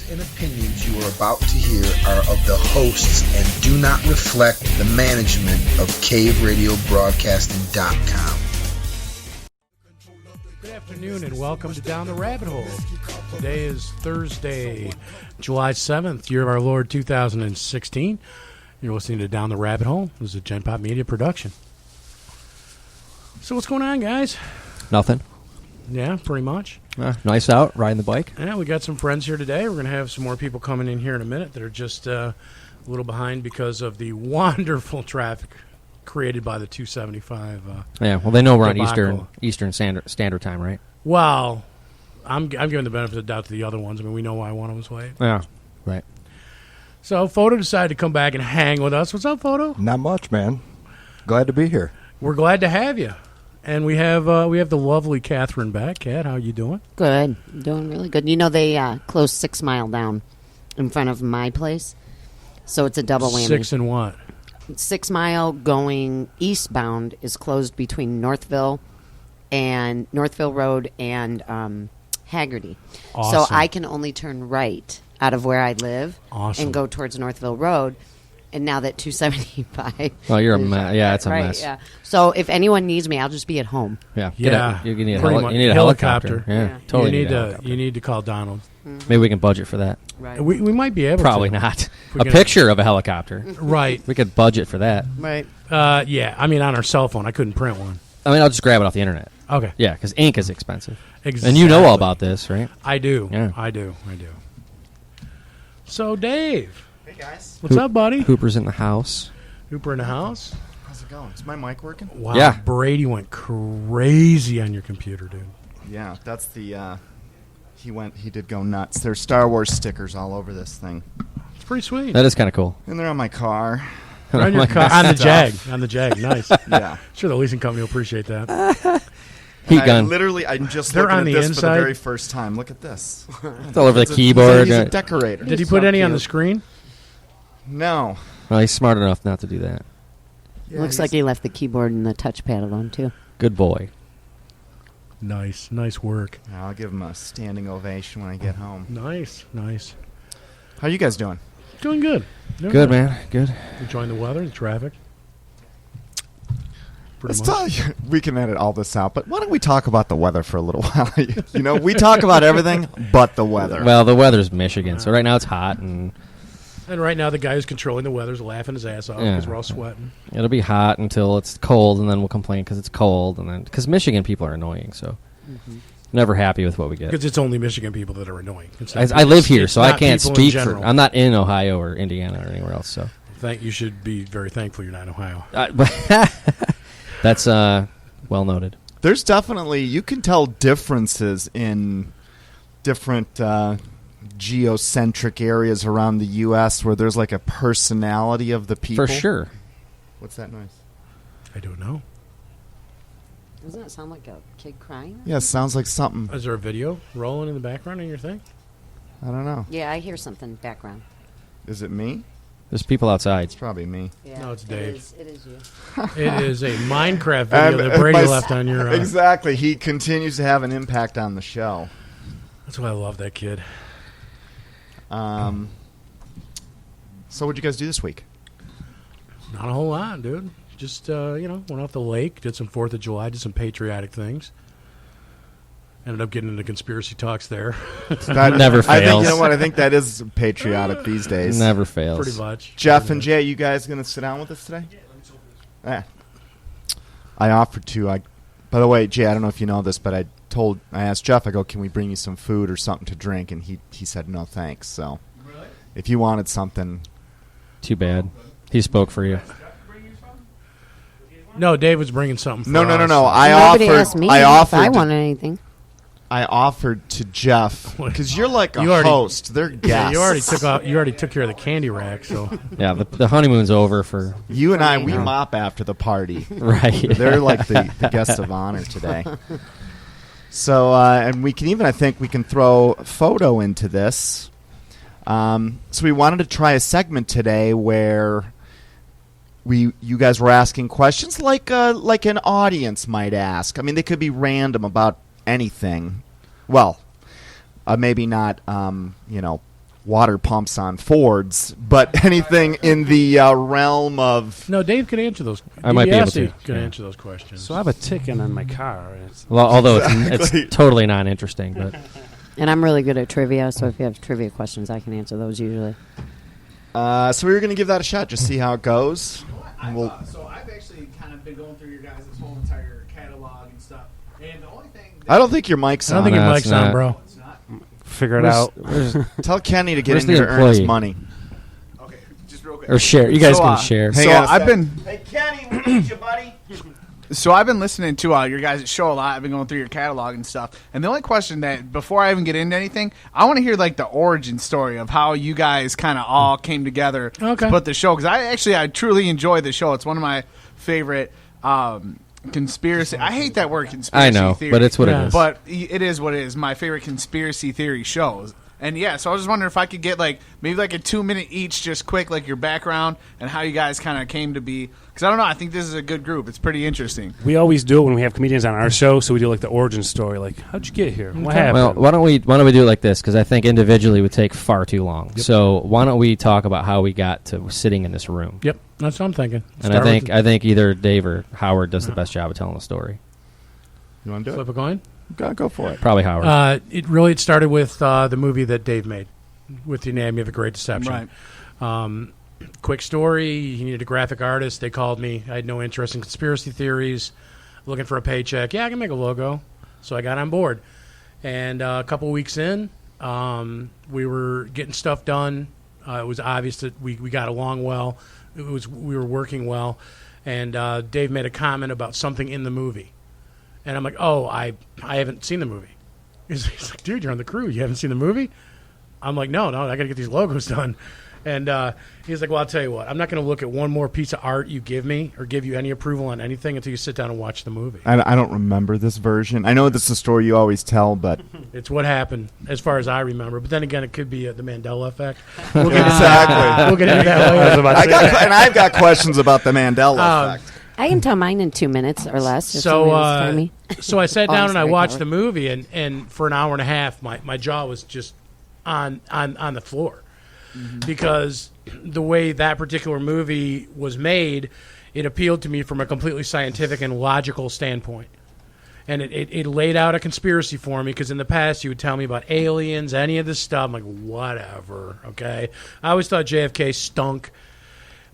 And opinions you are about to hear are of the hosts and do not reflect the management of CaveRadioBroadcasting.com. Good afternoon and welcome to Down the Rabbit Hole. Today is Thursday, July 7th, year of our Lord 2016. You're listening to Down the Rabbit Hole. This is a Gen Pop Media production. So what's going on, guys? Nothing. Yeah, pretty much. Nice out, riding the bike. Yeah, we got some friends here today. We're going to have some more people coming in here in a minute that are just a little behind because of the wonderful traffic created by the 275. Yeah, well, they know we're on debacle. Eastern Standard Time, right? Well, I'm giving the benefit of the doubt to the other ones. I mean, we know why one of them's late. Yeah, right. So, Photo decided to come back and hang with us. What's up, Photo? Not much, man. Glad to be here. We're glad to have you. And we have the lovely Cathryn back. Cat, how you doing? Good. Doing really good. You know, they closed 6 Mile down in front of my place. So it's a double whammy. 6 and what? 6 Mile going eastbound is closed between Northville Road and Haggerty. Awesome. So I can only turn right out of where I live and go towards Northville Road. And now that 275. Well, you're a mess. Yeah, it's a right, mess. Yeah. So if anyone needs me, I'll just be at home. Yeah. Yeah. You need a, Pretty much. you need a helicopter. Yeah, totally. You need to call Donald. Maybe we can budget for that. Right. We might be able Probably to. not. We A can- picture of a helicopter. Right. We could budget for that. Right. Yeah. I mean, on our cell phone. I couldn't print one. I mean, I'll just grab it off the internet. Okay. Yeah, because ink is expensive. Exactly. And you know all about this, right? I do. Yeah. I do. So, Dave. Hey guys, What's up, buddy? Hooper's in the house. Hooper in the house? how's it going? Is my mic working? Wow. Yeah. Brady went crazy on your computer, dude. Yeah, that's the. He did go nuts. There's Star Wars stickers all over this thing, It's pretty sweet. That is kind of cool. and they're on my car. They're on your car. On the Jag. On the Jag. Nice. Yeah, Sure, the leasing company will appreciate that. Heat And gun. I'm just They're looking on at the this for inside? the very first time. Look at this. It's all over the It's keyboard. He's a decorator. Did he put any on the screen? No. Well, he's smart enough not to do that. Yeah, Looks like he left the keyboard and the touchpad alone, too. Good boy. Nice work. I'll give him a standing ovation when I get home. Nice. How you guys doing? Doing good. Doing Good, man. Good. Enjoying the weather, the traffic. Pretty Let's much. tell you, we can edit all this out, but why don't we talk about the weather for a little while? You know, we talk about everything but the weather. Well, the weather's Michigan, so right now it's hot, and And right now, the guy who's controlling the weather is laughing his ass off Yeah. because we're all sweating. it'll be hot until it's cold, and then we'll complain because it's cold, and then because Michigan people are annoying, so never happy with what we get. Because it's only Michigan people that are annoying. It's not I live here, it's so I not can't people in speak for. general. I'm not in Ohio or Indiana or anywhere else, so You should be very thankful you're not in Ohio. that's well noted. There's definitely, you can tell differences in different geocentric areas around the U.S. where there's like a personality of the people. For sure. What's that noise? I don't know. Doesn't that sound like a kid crying? Yeah, it sounds like something. Is there a video rolling in the background on your thing? I don't know. Yeah, I hear something background. Is it me? There's people outside. It's probably me. Yeah, No, it's Dave. It is you. It is a Minecraft video that Brady left on your... Exactly. He continues to have an impact on the show. That's why I love that kid. So what'd you guys do this week? Not a whole lot, dude. Just, went off the lake, did some 4th of July, did some patriotic things. Ended up getting into conspiracy talks there. That Never I think, fails. you know what? I think that is patriotic these days. Never fails. Pretty much. Jeff and Jay, you guys going to sit down with us today? Yeah. I offered to. By the way, Jay, I don't know if you know this, but I asked Jeff, I go, can we bring you some food or something to drink? And he said, no, thanks. So if you wanted something. Too bad. He spoke for you. No, Dave was bringing something for No. us. Nobody asked me if I to- wanted anything. I offered to Jeff because you're like a You already- host. They're guests. Yeah, you already took care of the candy rack, so... Yeah, the honeymoon's over for... You and I, we Yeah. mop after the party. Right. They're like the guests of honor today. So, and we can even, I think, we can throw a photo into this. So we wanted to try a segment today where you guys were asking questions like an audience might ask. I mean, they could be random about anything. Well, maybe not, water pumps on Fords, but anything in the realm of... No, Dave could answer those. I might be able to. Could answer those questions. So I have a ticket on my car. Well, although it's totally not interesting, but And I'm really good at trivia, so if you have trivia questions, I can answer those usually. So we were going to give that a shot, just see how it goes. So I've actually kind of been going through your guys' whole entire catalog and stuff. And the only thing... I don't think your mic's I don't on. think your No, mic's it's on, not. bro. It's not? Figure it out. Tell Kenny to get Where's in here the to earn his employee? money. Okay, just real quick. or share. You guys So, can share. Hang So on a I've sec. been... Hey, Kenny, we need you, buddy. So I've been listening to your guys' show a lot. I've been going through your catalog and stuff. And the only question that, before I even get into anything, I want to hear like the origin story of how you guys kind of all came together to put the show. Because I truly enjoy the show. It's one of my favorite conspiracy. I hate that word, conspiracy I know, theory. but it's what it is. But it is what it is. My favorite conspiracy theory shows. And yeah, so I was just wondering if I could get maybe a 2-minute each, just quick, like your background and how you guys kind of came to be. Because I don't know, I think this is a good group. It's pretty interesting. We always do it when we have comedians on our show, so we do like the origin story. Like, how'd you get here? What happened? Well, why don't we do it like this? Because I think individually would take far too long. So why don't we talk about how we got to sitting in this room? Yep, that's what I'm thinking. And I think either Dave or Howard does the best job of telling the story. You want to do Flip a coin. Go for it. Probably Howard. It started with the movie that Dave made, with The Anatomy of a Great Deception. Right. Quick story. He needed a graphic artist. They called me. I had no interest in conspiracy theories. Looking for a paycheck. Yeah, I can make a logo. So I got on board. And a couple weeks in, we were getting stuff done. It was obvious that we got along well. We were working well. And Dave made a comment about something in the movie. And I'm like, oh, I haven't seen the movie. He's like, dude, you're on the crew. You haven't seen the movie? I'm like, no, I got to get these logos done. And he's like, well, I'll tell you what. I'm not going to look at one more piece of art you give me or give you any approval on anything until you sit down and watch the movie. I don't remember this version. I know this is a story you always tell, but... It's what happened, as far as I remember. But then again, it could be the Mandela effect. We'll get exactly. We'll get into that later. I've got questions about the Mandela effect. I can tell mine in 2 minutes or less. If So me. so I sat down and I sorry, watched Howard. the movie, and for an hour and a half, my jaw was just on the floor. Because the way that particular movie was made, it appealed to me from a completely scientific and logical standpoint. And it laid out a conspiracy for me, because in the past you would tell me about aliens, any of this stuff. I'm like, whatever, okay? I always thought JFK stunk,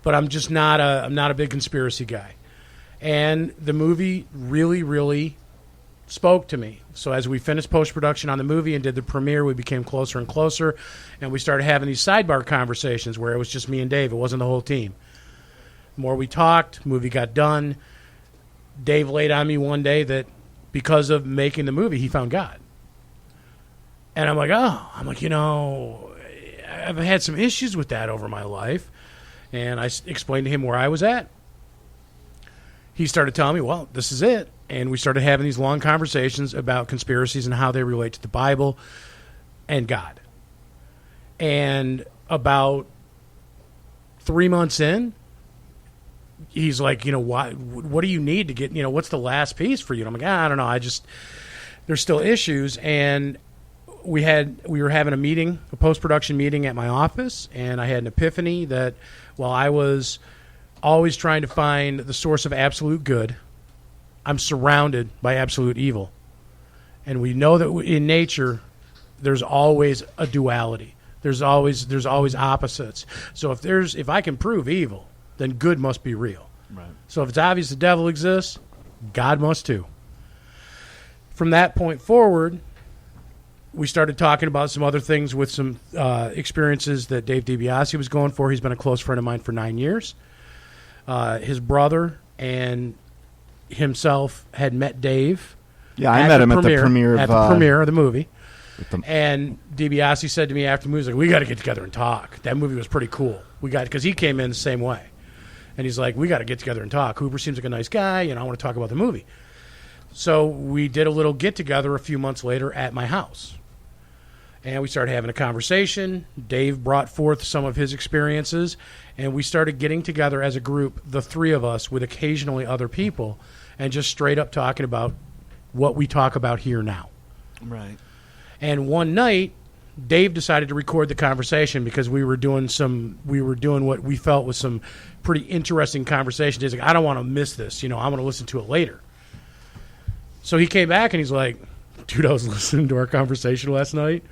but I'm just not a big conspiracy guy. And the movie really, really spoke to me. So as we finished post-production on the movie and did the premiere, we became closer and closer, and we started having these sidebar conversations where it was just me and Dave. It wasn't the whole team. The more we talked, movie got done. Dave laid on me one day that because of making the movie, he found God. And I'm like, I've had some issues with that over my life. And I explained to him where I was at. He started telling me, well, this is it. And we started having these long conversations about conspiracies and how they relate to the Bible and God. And about 3 months in, he's like, what do you need to get, what's the last piece for you? And I'm like, I don't know. There's still issues. And we were having a meeting, a post-production meeting at my office, and I had an epiphany that while I was always trying to find the source of absolute good, I'm surrounded by absolute evil. And we know that in nature, there's always a duality. There's always opposites. So if I can prove evil, then good must be real. Right. So if it's obvious the devil exists, God must too. From that point forward, we started talking about some other things with some experiences that Dave DiBiase was going for. He's been a close friend of mine for 9 years. His brother and himself had met Dave. Yeah, I met him at the premiere of the movie. And DiBiase said to me after the movie, he's like, we got to get together and talk. That movie was pretty cool. Because he came in the same way. And he's like, we got to get together and talk. Hooper seems like a nice guy, I want to talk about the movie. So we did a little get-together a few months later at my house. And we started having a conversation. Dave brought forth some of his experiences, and we started getting together as a group, the three of us, with occasionally other people, and just straight up talking about what we talk about here now. Right. And one night, Dave decided to record the conversation because we were doing what we felt was some pretty interesting conversation. He's like, I don't want to miss this. I want to listen to it later. So he came back and he's like, dude, I was listening to our conversation last night,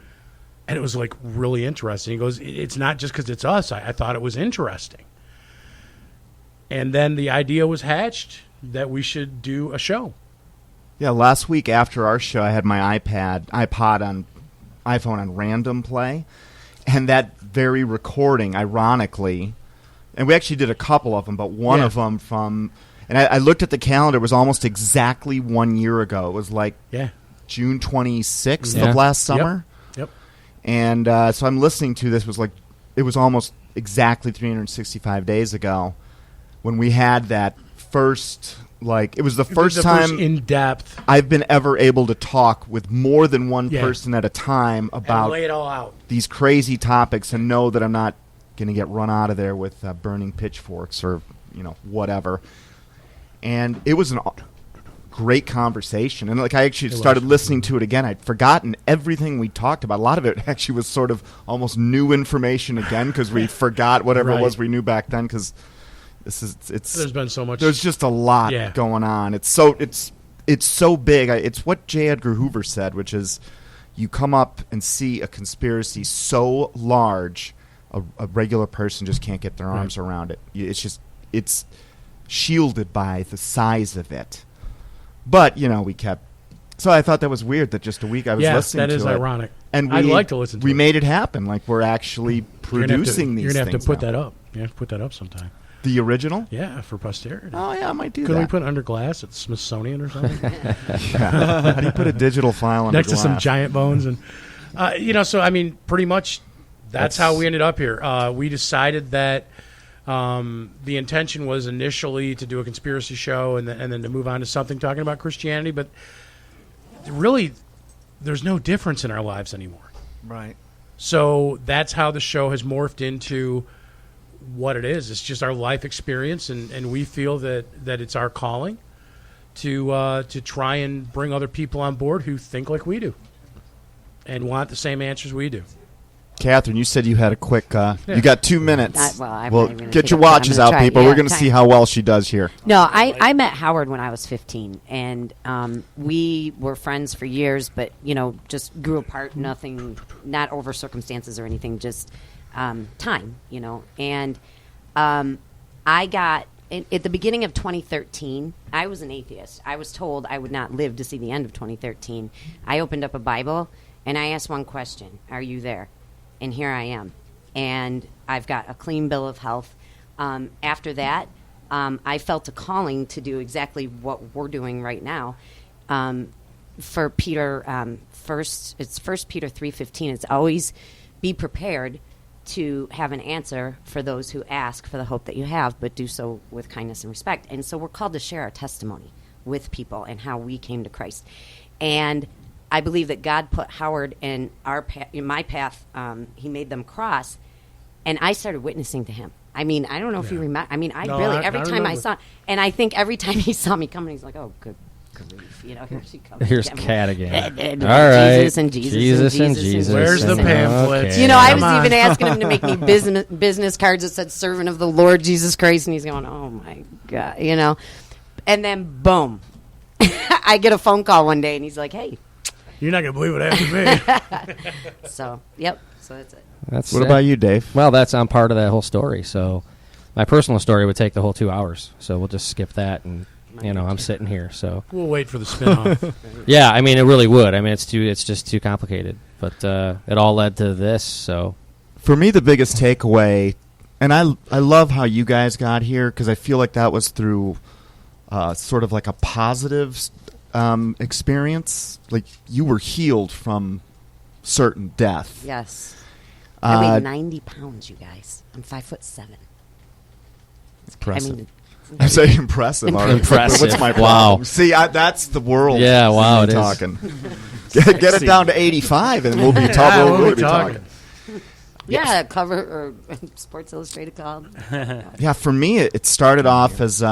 and it was like really interesting. He goes, it's not just because it's us. I thought it was interesting. And then the idea was hatched that we should do a show. Yeah, last week after our show, I had my iPhone on random play, and that very recording, ironically, and we actually did a couple of them, but one of them from, and I looked at the calendar, it was almost exactly 1 year ago. It was like June 26th of last summer. Yep. And so I'm listening to this, it was almost exactly 365 days ago when we had that first... it was the first time in depth I've been ever able to talk with more than one person at a time about and lay it all out. These crazy topics, and know that I'm not going to get run out of there with burning pitchforks or whatever. And it was a great conversation, and I actually started listening to it again. I'd forgotten everything we talked about. A lot of it actually was sort of almost new information again because we forgot whatever it was we knew back then because. There's been so much. There's just a lot going on. It's so big. It's what J. Edgar Hoover said, which is, you come up and see a conspiracy so large, a regular person just can't get their arms around it. It's shielded by the size of it. But we kept. So I thought that was weird that just a week I was listening to it. Yeah, that is ironic. And I'd like to listen to it. We made it happen. We're actually producing these things. You're going to have to put that up. You have to put that up sometime. The original? Yeah, for posterity. Oh, yeah, I might do that. Couldn't we put it under glass at the Smithsonian or something? How do you put a digital file under next glass? To some giant bones? And so, I mean, pretty much that's how we ended up here. We decided that the intention was initially to do a conspiracy show and then to move on to something talking about Christianity, but really there's no difference in our lives anymore. Right. So that's how the show has morphed into what it is. It's just our life experience, and we feel that it's our calling to try and bring other people on board who think like we do and want the same answers we do. Catherine, you said you had a quick... You got 2 minutes. Well, get your watches out, people. We're going to see how well she does here. No, I met Howard when I was 15, and we were friends for years, but, just grew apart, not over circumstances or anything, just... time, and I got at the beginning of 2013. I was an atheist. I was told I would not live to see the end of 2013. I opened up a Bible and I asked one question: "Are you there?" And here I am, and I've got a clean bill of health. After that, I felt a calling to do exactly what we're doing right now. For Peter, it's 1 Peter 3:15. It's always be prepared to have an answer for those who ask for the hope that you have, but do so with kindness and respect. And so we're called to share our testimony with people and how we came to Christ. And I believe that God put Howard in my path. He made them cross, and I started witnessing to him. I mean, I don't know if you remember. I mean, every time I saw, and I think every time he saw me coming, he's like, "Oh, good grief, here she comes." Here's Cat again. All right, Jesus and Jesus. Where's the pamphlets? Okay. I was even asking him to make me business cards that said "Servant of the Lord Jesus Christ," and he's going, "Oh my God," And then boom, I get a phone call one day, and he's like, "Hey, you're not gonna believe what happened to me." So that's it. What about you, Dave? Well, I'm part of that whole story. So my personal story would take the whole 2 hours. So we'll just skip that, and I'm sitting here. So we'll wait for the spin-off. Yeah, I mean, it really would. I mean, it's just too complicated. But it all led to this. So for me, the biggest takeaway, and I love how you guys got here because I feel like that was through sort of like a positive experience. Like you were healed from certain death. Yes. I weigh 90 pounds, you guys. I'm 5'7". Impressive. I say impressive. Impressive. What's my problem? Wow. See, that's the world. Yeah, wow, it talking. Get it down to 85, and we'll be talking. We'll be talking. Yeah, cover or Sports Illustrated called. Yeah, for me, it started off as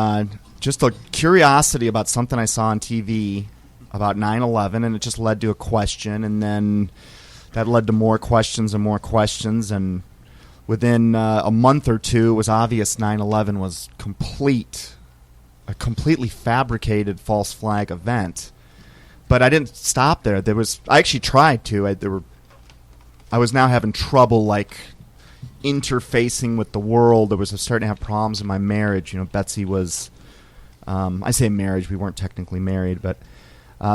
just a curiosity about something I saw on TV about 9/11, and it just led to a question, and then that led to more questions and more questions. And within a month or two, it was obvious 9/11 was a completely fabricated false flag event. But I didn't stop there. I actually tried to. I was now having trouble, like, interfacing with the world. I was starting to have problems in my marriage. Betsy was, I say marriage, we weren't technically married, but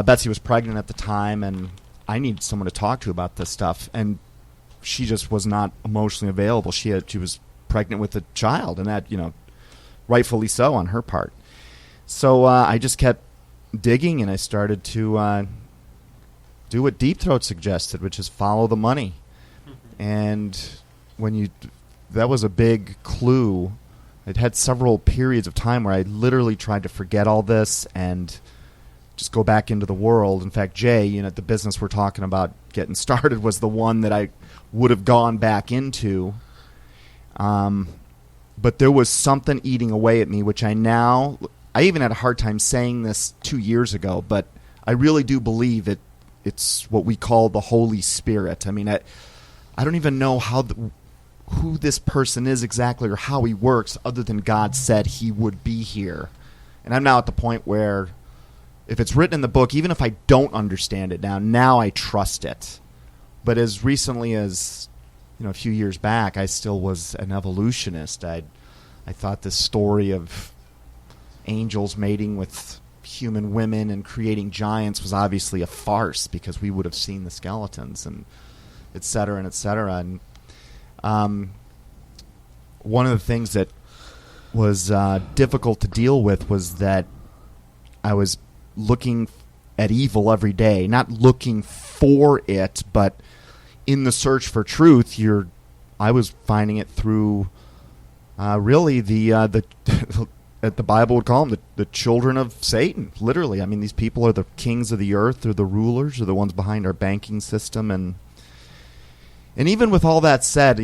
Betsy was pregnant at the time, and I needed someone to talk to about this stuff. And she just was not emotionally available. She was pregnant with a child, and that, rightfully so on her part. So I just kept digging, and I started to do what Deep Throat suggested, which is follow the money. And that was a big clue. It had several periods of time where I literally tried to forget all this and just go back into the world. In fact, Jay, the business we're talking about getting started was the one that I would have gone back into. But there was something eating away at me, which I even had a hard time saying this 2 years ago, but I really do believe it's what we call the Holy Spirit. I mean, I don't even know who this person is exactly or how he works, other than God said he would be here. And I'm now at the point where if it's written in the book, even if I don't understand it now I trust it. But as recently as a few years back, I still was an evolutionist. I thought this story of angels mating with human women and creating giants was obviously a farce, because we would have seen the skeletons and et cetera and et cetera. And one of the things that was difficult to deal with was that I was looking at evil every day, not looking for it, but in the search for truth, I was finding it through really the Bible would call them the children of Satan. Literally, I mean, these people are the kings of the earth, they're the rulers, they're the ones behind our banking system, and even with all that said,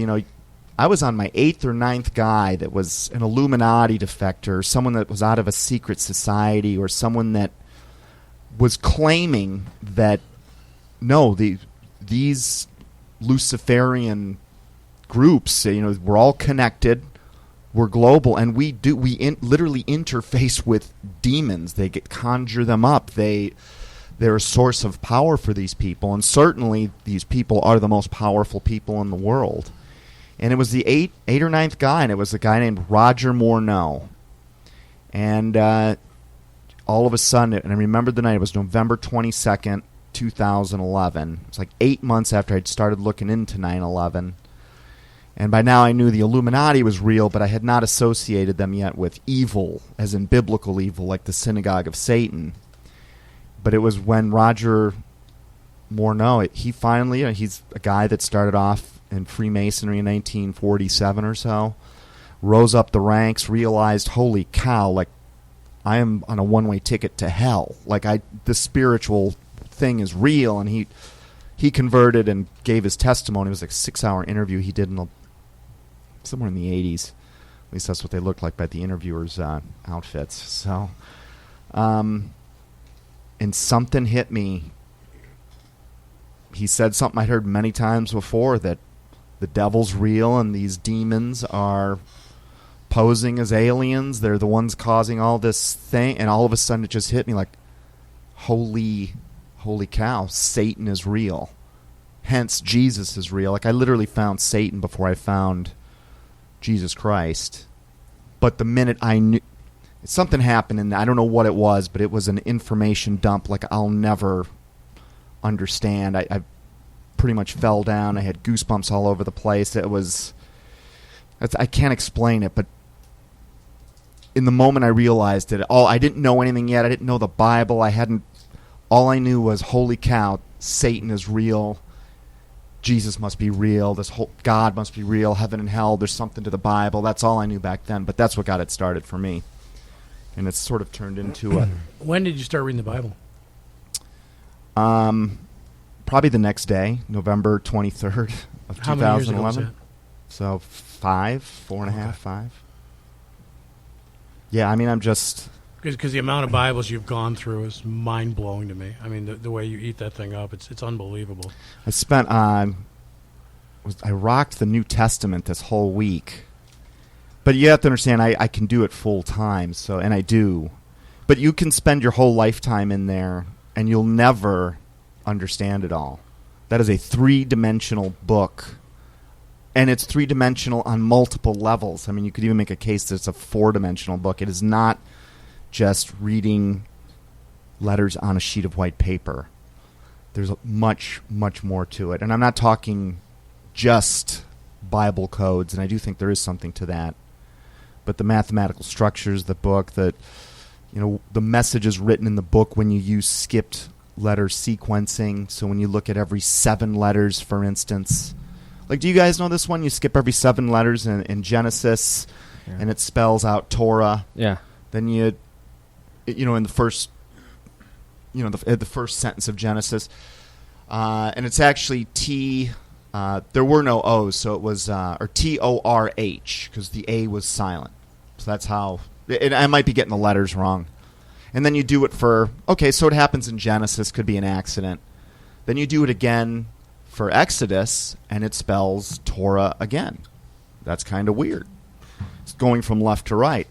I was on my 8th or 9th guy that was an Illuminati defector, someone that was out of a secret society, or someone that was claiming that these Luciferian groups, we're all connected, we're global, and we literally interface with demons. They conjure them up. They're a source of power for these people, and certainly these people are the most powerful people in the world. And it was the 8 or 9th guy, and it was a guy named Roger Morneau. And all of a sudden, and I remember the night, it was November 22nd, 2011. It was like 8 months after I'd started looking into 9/11. And by now I knew the Illuminati was real, but I had not associated them yet with evil, as in biblical evil, like the synagogue of Satan. But it was when Roger Morneau, he finally, he's a guy that started off in Freemasonry in 1947 or so, rose up the ranks, realized, holy cow, like, I am on a one-way ticket to hell. Like, the spiritual thing is real, and he converted and gave his testimony. It was like a 6-hour interview he did somewhere in the 80s. At least that's what they looked like by the interviewers' outfits. So, and something hit me. He said something I'd heard many times before, that the devil's real and these demons are posing as aliens. They're the ones causing all this thing. And all of a sudden it just hit me like, holy cow, Satan is real. Hence, Jesus is real. Like, I literally found Satan before I found Jesus Christ. But the minute I knew, something happened, and I don't know what it was, but it was an information dump like I'll never understand. I pretty much fell down. I had goosebumps all over the place. I can't explain it, but in the moment I realized it. I didn't know anything yet. I didn't know the Bible. All I knew was, holy cow, Satan is real. Jesus must be real. This whole God must be real. Heaven and hell. There's something to the Bible. That's all I knew back then. But that's what got it started for me, and it's sort of turned into a. When did you start reading the Bible? Probably the next day, November 23rd of 2011. How many years ago was that? So 4.5, 5. Yeah, I mean, I'm just. Because the amount of Bibles you've gone through is mind-blowing to me. I mean, the way you eat that thing up, it's unbelievable. I rocked the New Testament this whole week. But you have to understand, I can do it full time, and I do. But you can spend your whole lifetime in there, and you'll never understand it all. That is a 3-dimensional book, and it's 3-dimensional on multiple levels. I mean, you could even make a case that it's a 4-dimensional book. It is not just reading letters on a sheet of white paper. There's much, much more to it. And I'm not talking just Bible codes, and I do think there is something to that. But the mathematical structures, the book, the messages written in the book when you use skipped letter sequencing. So when you look at every 7 letters, for instance. Like, do you guys know this one? You skip every 7 letters in Genesis, and it spells out Torah. Yeah. Then in the first, the first sentence of Genesis, and it's actually T. There were no O's, so it was or TORH because the A was silent. So that's how. I might be getting the letters wrong. And then you do it so it happens in Genesis, could be an accident. Then you do it again for Exodus, and it spells Torah again. That's kind of weird. It's going from left to right.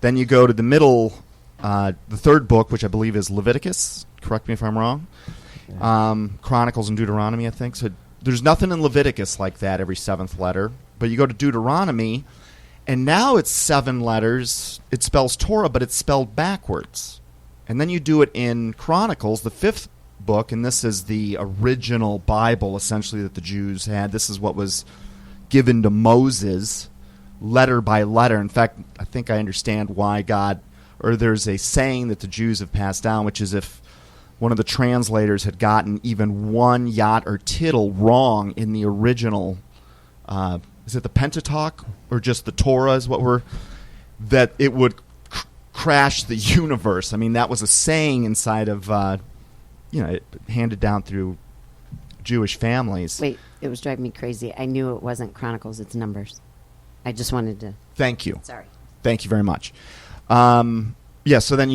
Then you go to the middle, the third book, which I believe is Leviticus. Correct me if I'm wrong. Chronicles and Deuteronomy, I think. So there's nothing in Leviticus like that, every 7th letter. But you go to Deuteronomy, and now it's 7 letters. It spells Torah, but it's spelled backwards. And then you do it in Chronicles, the 5th book, and this is the original Bible, essentially, that the Jews had. This is what was given to Moses, letter by letter. In fact, I think I understand why there's a saying that the Jews have passed down, which is if one of the translators had gotten even one jot or tittle wrong in the original, is it the Pentateuch or just the Torah that it would crash the universe. I mean, that was a saying inside of, it handed down through Jewish families. Wait, it was driving me crazy. I knew it wasn't Chronicles, it's Numbers. I just wanted to... Thank you. Sorry. Thank you very much. So then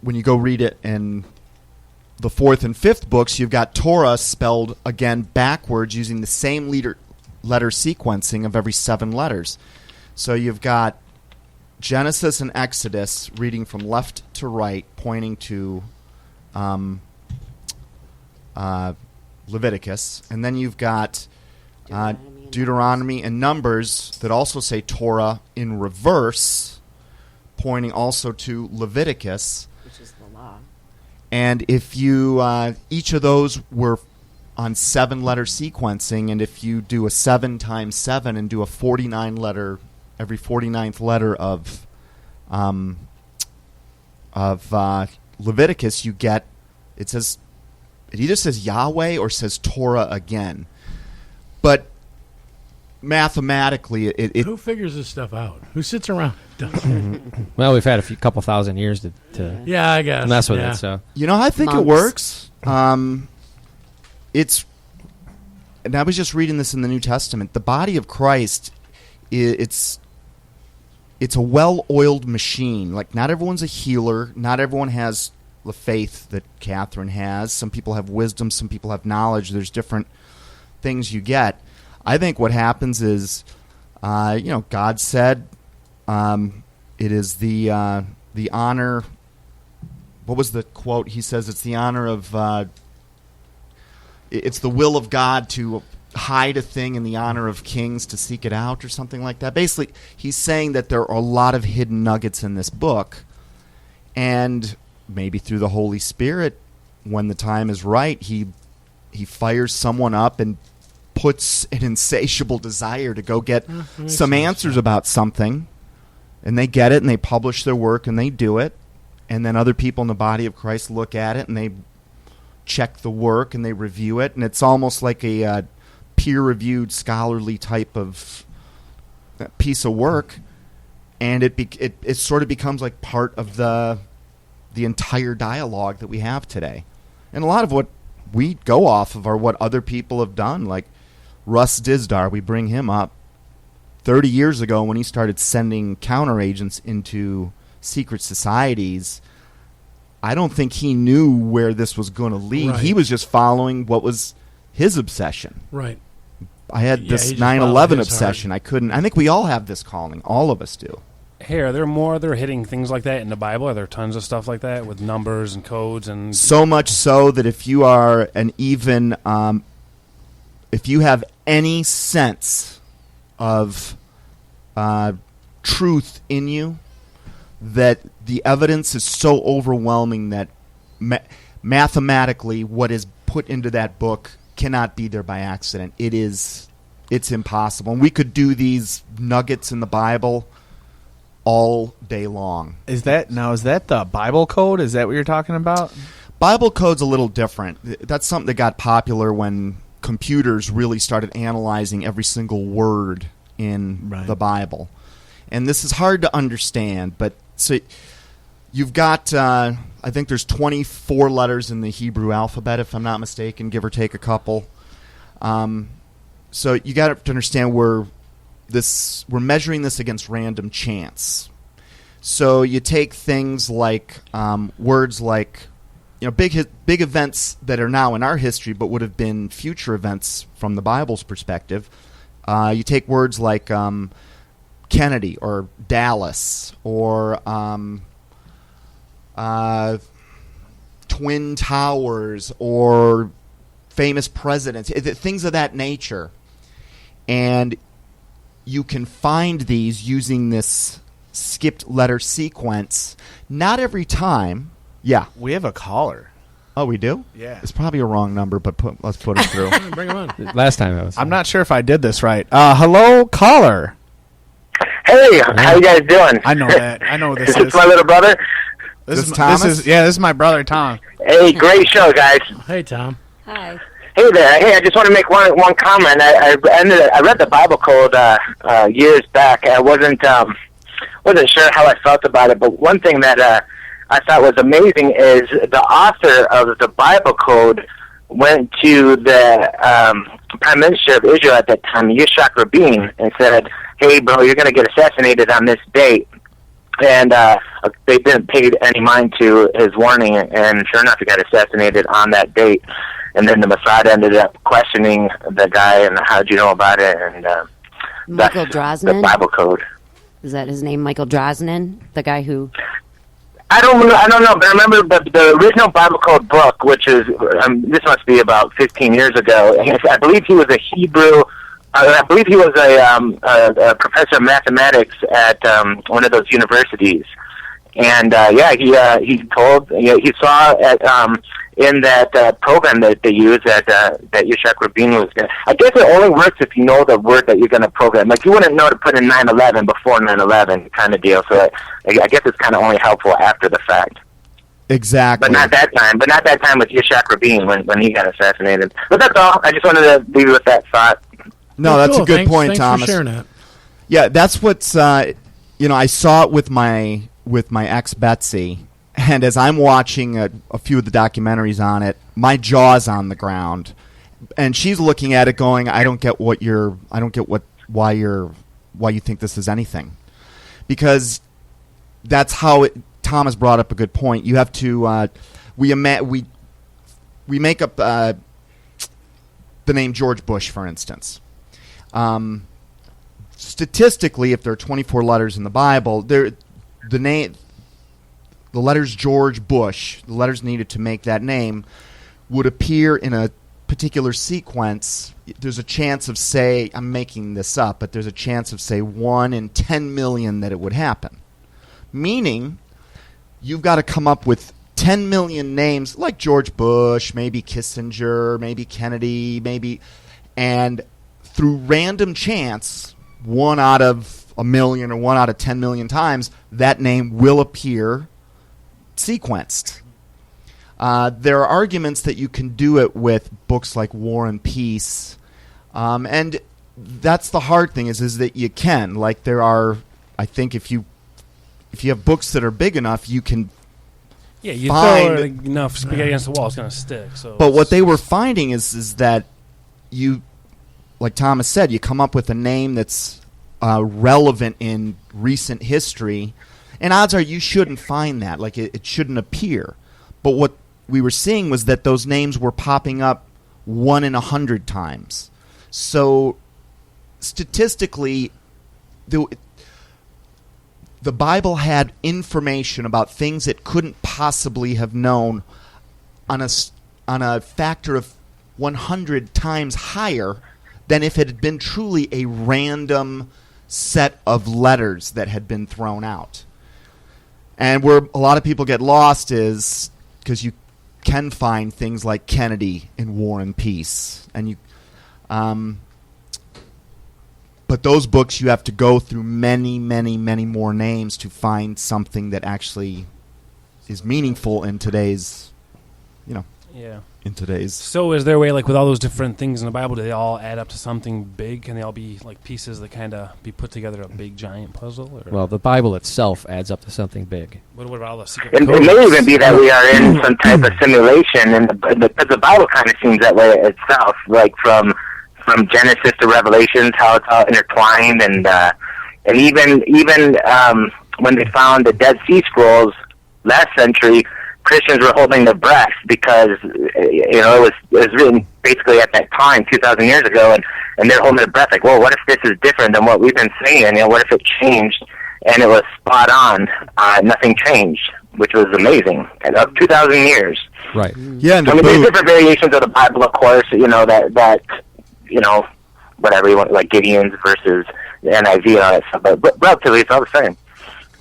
when you go read it in the 4th and 5th books, you've got Torah spelled, again, backwards using the same letter sequencing of every 7 letters. So you've got Genesis and Exodus reading from left to right, pointing to Leviticus. And then you've got Deuteronomy and Numbers that also say Torah in reverse, pointing also to Leviticus. Which is the law. And if you, each of those were on 7-letter sequencing, and if you do a 7 times 7 and do a 49-letter, every 49th letter of Leviticus, you get, it either says Yahweh or says Torah again. But mathematically, who figures this stuff out? Who sits around? Well, we've had a couple thousand years to yeah, I guess mess with it. So I think it works. And I was just reading this in the New Testament. The body of Christ, it's a well-oiled machine. Like, not everyone's a healer. Not everyone has the faith that Cathryn has. Some people have wisdom. Some people have knowledge. There's different things you get. I think what happens is, God said, it is the honor. What was the quote? He says it's the honor of. It's the will of God to hide a thing and the honor of kings to seek it out, or something like that. Basically, he's saying that there are a lot of hidden nuggets in this book, and maybe through the Holy Spirit, when the time is right, he fires someone up and puts an insatiable desire to go get some answers about something, and they get it and they publish their work and they do it, and then other people in the body of Christ look at it and they check the work and they review it, and it's almost like a peer-reviewed scholarly type of piece of work, and it sort of becomes like part of the entire dialogue that we have today. And a lot of what we go off of are what other people have done. Like Russ Dizdar, we bring him up 30 years ago when he started sending counteragents into secret societies, I don't think he knew where this was going to lead. Right. He was just following what was his obsession. Right. I had Yeah, this he just followed 9/11 his obsession. I think we all have this calling. All of us do. Hey, are there more other hitting things like that in the Bible? Are there tons of stuff like that with numbers and codes and So much so that if you are if you have any sense of truth in you, that the evidence is so overwhelming that mathematically what is put into that book cannot be there by accident. It's impossible. And we could do these nuggets in the Bible all day long. Is that the Bible code? Is that what you're talking about? Bible code's a little different. That's something that got popular when computers really started analyzing every single word in the Bible. And this is hard to understand, but so you've got, I think there's 24 letters in the Hebrew alphabet, if I'm not mistaken, give or take a couple. So you got to understand we're measuring this against random chance. So you take things like words like, big events that are now in our history but would have been future events from the Bible's perspective. You take words like Kennedy or Dallas or Twin Towers or famous presidents, things of that nature. And you can find these using this skipped letter sequence. Not every time. Yeah. We have a caller. Oh, we do? Yeah. It's probably a wrong number, but let's put it through. Bring him on. Last time I was. I'm not sure if I did this right. Hello, caller. Hey, how you guys doing? I know that. I know this Is is. this my little brother? This is Thomas? This is my brother Tom. Hey, great show, guys. Hey, Tom. Hi. Hey there. Hey, I just want to make one comment. I read the Bible code years back. I wasn't sure how I felt about it, but one thing that I thought was amazing is the author of the Bible code went to the Prime Minister of Israel at that time, Yitzhak Rabin, and said, "Hey, bro, you're going to get assassinated on this date." And they didn't pay any mind to his warning, and sure enough, he got assassinated on that date. And then the Mossad ended up questioning the guy, and how'd you know about it? And Michael the Drosnin? Bible code. Is that his name, Michael Drosnin? The guy who... I don't know, but I remember the original Bible code book, which is, this must be about 15 years ago. I believe he was a Hebrew... I believe he was a professor of mathematics at one of those universities, and he saw in that program that they use that Yitzhak Rabin was going. I guess it only works if you know the word that you're going to program. Like you wouldn't know to put in 9/11 before 9/11 kind of deal. So I guess it's kind of only helpful after the fact. Exactly. But not that time. But not that time with Yitzhak Rabin when he got assassinated. But that's all. I just wanted to leave you with that thought. No, that's cool. a good point, Thanks Thomas. for sharing that. Yeah, that's what's I saw it with my ex Betsy, and as I'm watching a few of the documentaries on it, my jaw's on the ground, and she's looking at it going, why you think this is anything, because that's how it. Thomas brought up a good point. You have to we make up the name George Bush, for instance. Statistically, if there are 24 letters in the Bible, the letters George Bush, the letters needed to make that name, would appear in a particular sequence. There's a chance of, say, I'm making this up, but there's a chance of, say, 1 in 10 million that it would happen. Meaning, you've got to come up with 10 million names, like George Bush, maybe Kissinger, maybe Kennedy, and through random chance, 1 out of a million or 1 out of 10 million times, that name will appear sequenced. There are arguments that you can do it with books like War and Peace, and that's the hard thing is that you can. Like there are, I think if you have books that are big enough, you can. Yeah, you find throw enough spaghetti against the wall, it's going to stick. So but what they were finding is that you, like Thomas said, you come up with a name that's relevant in recent history, And odds are you shouldn't find that. Like, it shouldn't appear. But what we were seeing was that those names were popping up 1 in 100 times. So statistically, the Bible had information about things it couldn't possibly have known on a factor of 100 times higher than if it had been truly a random set of letters that had been thrown out. And where a lot of people get lost is because you can find things like Kennedy in War and Peace, and but those books you have to go through many, many, many more names to find something that actually is meaningful in today's, in today's. So is there a way, like with all those different things in the Bible, do they all add up to something big? Can they all be like pieces that kind of be put together a big giant puzzle? Or? Well, the Bible itself adds up to something big. What about all the secret It codes? may even be that we are in some type of simulation, and because the Bible kind of seems that way itself, like from Genesis to Revelations, how it's all intertwined, and even when they found the Dead Sea Scrolls last century, Christians were holding their breath because it was written basically at that time 2,000 years ago, and they're holding their breath like, well, what if this is different than what we've been saying? What if it changed? And it was spot on. Nothing changed, which was amazing. And up 2,000 years. Right. Yeah, and there's different variations of the Bible, of course. That whatever you want, like Gideon's versus the NIV and all that stuff. But relatively, it's all the same.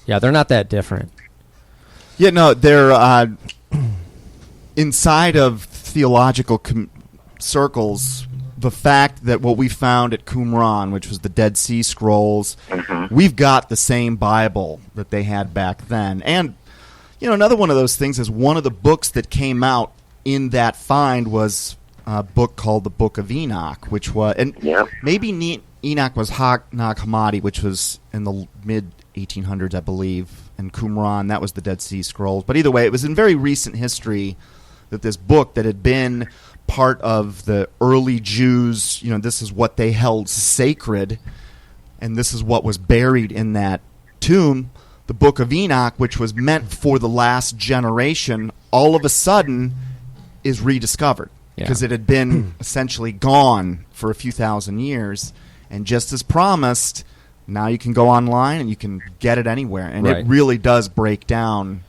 Yeah, they're not that different. Yeah, no, they're inside of theological circles. The fact that what we found at Qumran, which was the Dead Sea Scrolls, we've got the same Bible that they had back then. And, another one of those things is one of the books that came out in that find was a book called the Book of Enoch, which was, and maybe Enoch was Nag Hammadi, which was in the mid-1800s, I believe, and Qumran, that was the Dead Sea Scrolls. But either way, it was in very recent history that this book that had been part of the early Jews, this is what they held sacred, and this is what was buried in that tomb, the Book of Enoch, which was meant for the last generation, all of a sudden is rediscovered. Because it had been essentially gone for a few thousand years, and just as promised, now you can go online and you can get it anywhere, and it really does break down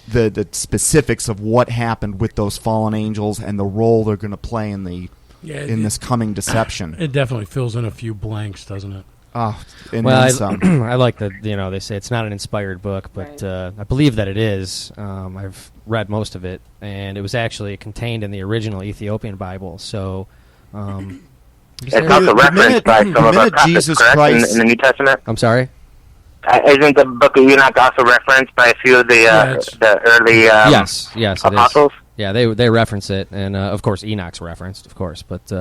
the specifics of what happened with those fallen angels and the role they're going to play in this coming deception. It definitely fills in a few blanks, doesn't it? Oh, and well, then some. I like that. They say it's not an inspired book, but I believe that it is. I've read most of it, and it was actually contained in the original Ethiopian Bible. So, it's also referenced by some of our prophets, Jesus correct, Christ. in the New Testament. I'm sorry. Isn't the Book of Enoch also referenced by a few of the early yes, apostles? Yeah, they reference it, and of course Enoch's referenced, of course, but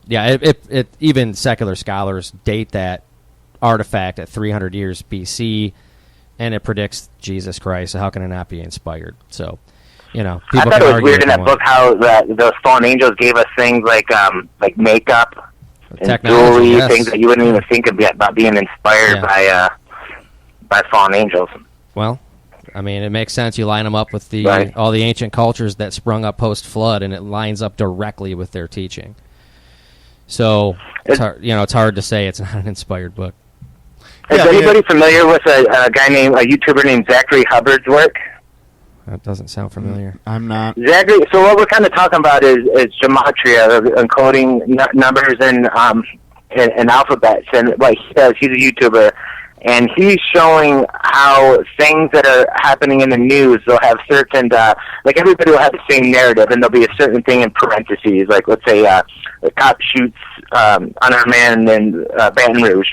it even secular scholars date that artifact at 300 years BC, and it predicts Jesus Christ. So how can it not be inspired? So, people I thought it was weird in that book how those fallen angels gave us things like makeup and jewelry, things that you wouldn't even think about being inspired by fallen angels. Well, I mean, it makes sense. You line them up with all the ancient cultures that sprung up post-flood, and it lines up directly with their teaching. So it's hard, it's hard to say it's not an inspired book. Is anybody familiar with a YouTuber named Zachary Hubbard's work? That doesn't sound familiar. I'm not. Zachary. So what we're kind of talking about is gematria, encoding numbers and alphabets, and what he does. He's a YouTuber, and he's showing how things that are happening in the news, they'll have certain, like everybody will have the same narrative, and there'll be a certain thing in parentheses, like let's say a cop shoots unarmed man in Baton Rouge,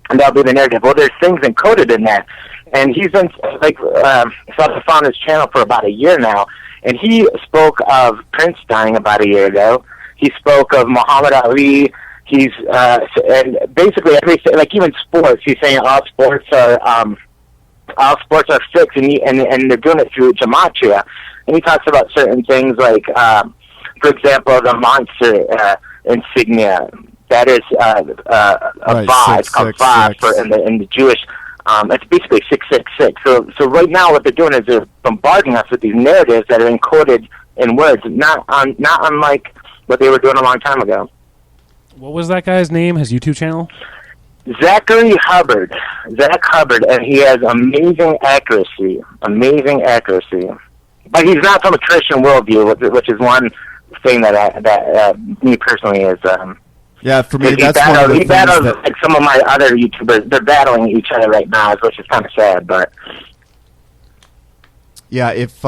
and that'll be the narrative. Well, there's things encoded in that, and he's been found his channel for about a year now, and he spoke of Prince dying about a year ago. He spoke of Muhammad Ali. He's and basically everything, like even sports. He's saying all sports are fixed, and they're doing it through gematria. And he talks about certain things like, for example, the monster insignia. That is a 5. It's called 5 in the Jewish It's basically 666. So right now, what they're doing is they're bombarding us with these narratives that are encoded in words, not unlike what they were doing a long time ago. What was that guy's name? His YouTube channel? Zach Hubbard, and he has amazing accuracy. But he's not from a Christian worldview, which is one thing that me personally is. Yeah, for me, he that's one of the things battles that, like some of my other YouTubers. They're battling each other right now, which is kind of sad. But yeah, if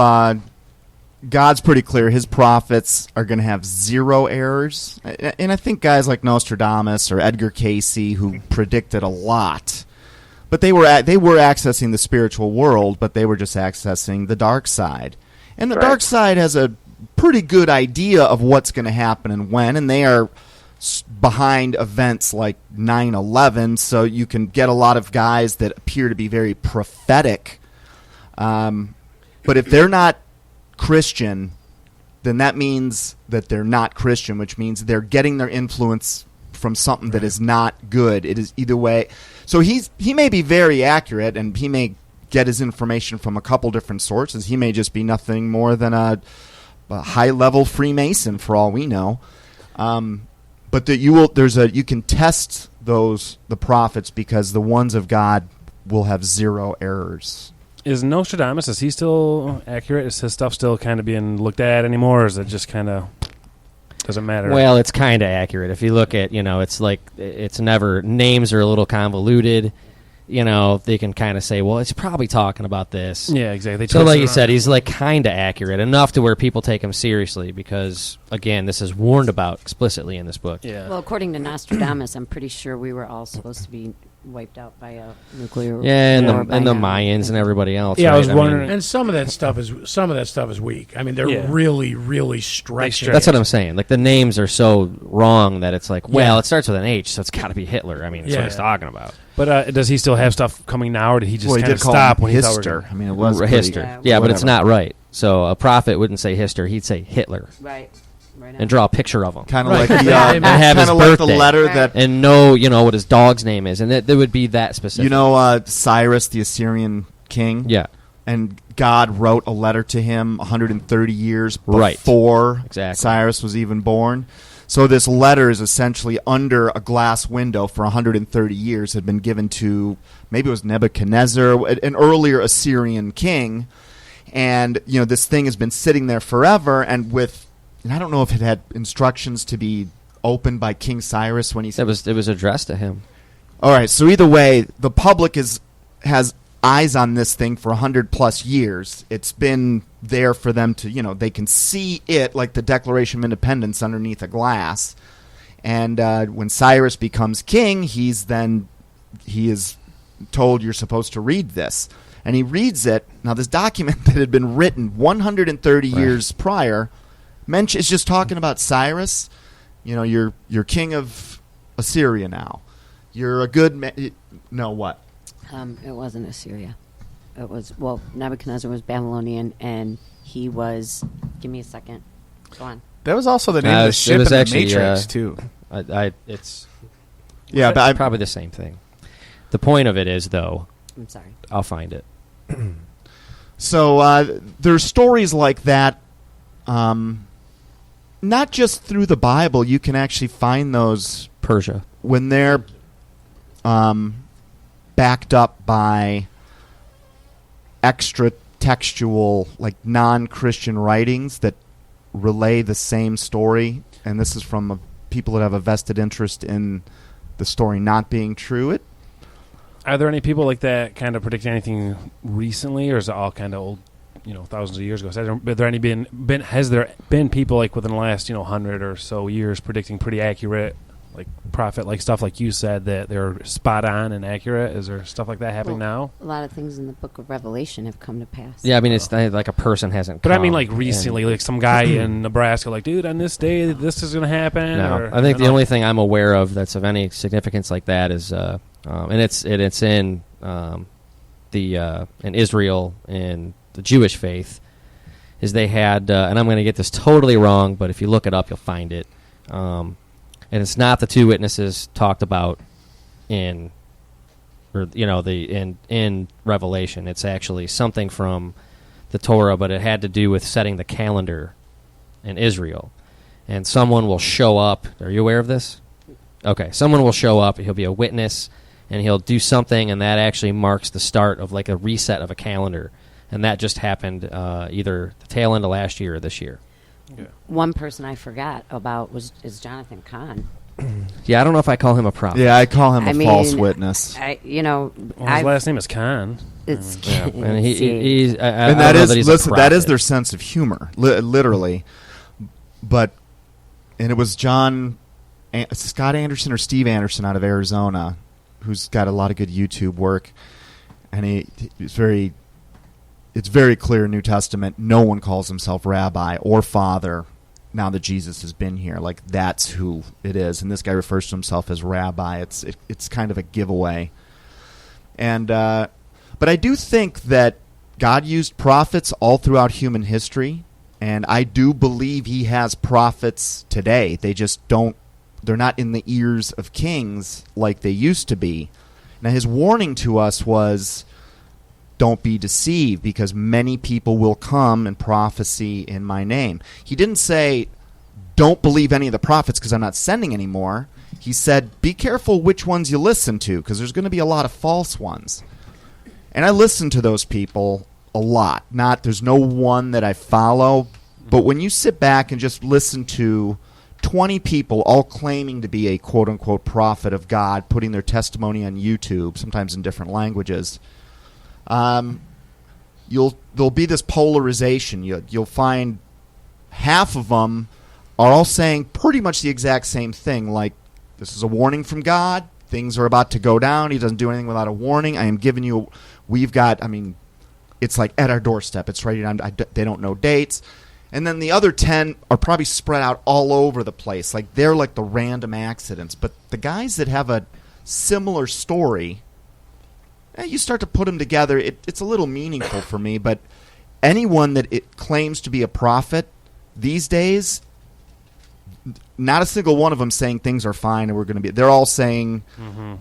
God's pretty clear, his prophets are going to have zero errors, and I think guys like Nostradamus or Edgar Cayce, who predicted a lot, but they were accessing the spiritual world, but they were just accessing the dark side, and the dark side has a pretty good idea of what's going to happen and when, and they are behind events like 9/11, so you can get a lot of guys that appear to be very prophetic. But if they're not Christian, then that means that they're not Christian, which means they're getting their influence from something that is not good. It is either way. So he may be very accurate, and he may get his information from a couple different sources. He may just be nothing more than a high-level Freemason, for all we know. But that you can test the prophets, because the ones of God will have zero errors. Is Nostradamus, is he still accurate? Is his stuff still kind of being looked at anymore, or is it just kind of doesn't matter? Well, it's kind of accurate. If you look at, it's like, it's never, names are a little convoluted. They can kind of say, well, it's probably talking about this. Yeah, exactly. So like you said, he's like kind of accurate enough to where people take him seriously, because, again, this is warned about explicitly in this book. Yeah. Well, according to Nostradamus, I'm pretty sure we were all supposed to be wiped out by a nuclear war. And the Mayans and everybody else. Yeah, right? I was wondering. And some of that stuff is weak. I mean, they're really, really stretching. That's what I'm saying. Like, the names are so wrong that it's like, well, it starts with an H, so it's got to be Hitler. I mean, that's what he's talking about. But does he still have stuff coming now, or did he just kind of call stop him when he thought Hister? I mean, it was Hister. Yeah, but it's not right. So a prophet wouldn't say Hister; he'd say Hitler. Right. And draw a picture of him. Kind of like and have his like birthday. the letter that, and know what his dog's name is, and that would be that specific. Cyrus, the Assyrian king. Yeah. And God wrote a letter to him 130 years before Cyrus was even born. So this letter is essentially under a glass window for 130 years, had been given to, maybe it was Nebuchadnezzar, an earlier Assyrian king. And, this thing has been sitting there forever, and I don't know if it had instructions to be opened by King Cyrus when he said... It was addressed to him. All right, so either way, the public has eyes on this thing for 100+ years. It's been there for them to, they can see it like the Declaration of Independence underneath a glass. And when Cyrus becomes king, he is told, you're supposed to read this. And he reads it. Now, this document that had been written 130 years prior... it's just talking about Cyrus. You're king of Assyria now. You're a good man. No, what? It wasn't Assyria. It was, Nebuchadnezzar was Babylonian, and he was. Give me a second. Go on. That was also the name of the ship in the Matrix too. It's but probably the same thing. The point of it is, though. I'm sorry. I'll find it. So there's stories like that. Not just through the Bible, you can actually find those Persia when they're backed up by extra textual, like non-Christian writings that relay the same story. And this is from people that have a vested interest in the story not being true. Are there any people like that kind of predicting anything recently, or is it all kind of old? Thousands of years ago. Has there been people like within the last 100 or so years predicting pretty accurate, like prophet like stuff, like you said, that they're spot on and accurate? Is there stuff like that happening now? A lot of things in the Book of Revelation have come to pass. Yeah, I mean, it's not like a person hasn't. But I mean, like recently, like some guy in Nebraska, like, dude, on this day, this is going to happen. No, I think the only thing I'm aware of that's of any significance like that is, and it's in in Israel and the Jewish faith, is they had, and I'm going to get this totally wrong, but if you look it up, you'll find it. And it's not the two witnesses talked about in or in Revelation. It's actually something from the Torah, but it had to do with setting the calendar in Israel. And someone will show up. Are you aware of this? Okay, someone will show up. He'll be a witness, and he'll do something, and that actually marks the start of like a reset of a calendar. And that just happened either the tail end of last year or this year. Yeah. One person I forgot about is Jonathan Cahn. Yeah, I don't know if I call him a prophet. Yeah, I call him a false witness. His last name is Khan. It's and he's and that is their sense of humor, literally. But it was Scott Anderson or Steve Anderson out of Arizona, who's got a lot of good YouTube work, and it's very clear in New Testament. No one calls himself rabbi or father now that Jesus has been here. Like, that's who it is, and this guy refers to himself as rabbi. It's kind of a giveaway, and but I do think that God used prophets all throughout human history, and I do believe He has prophets today. They just don't. They're not in the ears of kings like they used to be. Now, His warning to us was, don't be deceived, because many people will come and prophesy in my name. He didn't say, don't believe any of the prophets because I'm not sending any more. He said, be careful which ones you listen to, because there's going to be a lot of false ones. And I listen to those people a lot. There's no one that I follow, but when you sit back and just listen to 20 people all claiming to be a quote-unquote prophet of God, putting their testimony on YouTube, sometimes in different languages, there'll be this polarization. You'll find half of them are all saying pretty much the exact same thing, like, this is a warning from God, things are about to go down, He doesn't do anything without a warning, I am giving you, it's like at our doorstep, it's right down, they don't know dates. And then the other 10 are probably spread out all over the place, like they're like the random accidents. But the guys that have a similar story, you start to put them together, it's a little meaningful for me. But anyone that it claims to be a prophet these days, not a single one of them saying things are fine and we're going to be. They're all saying,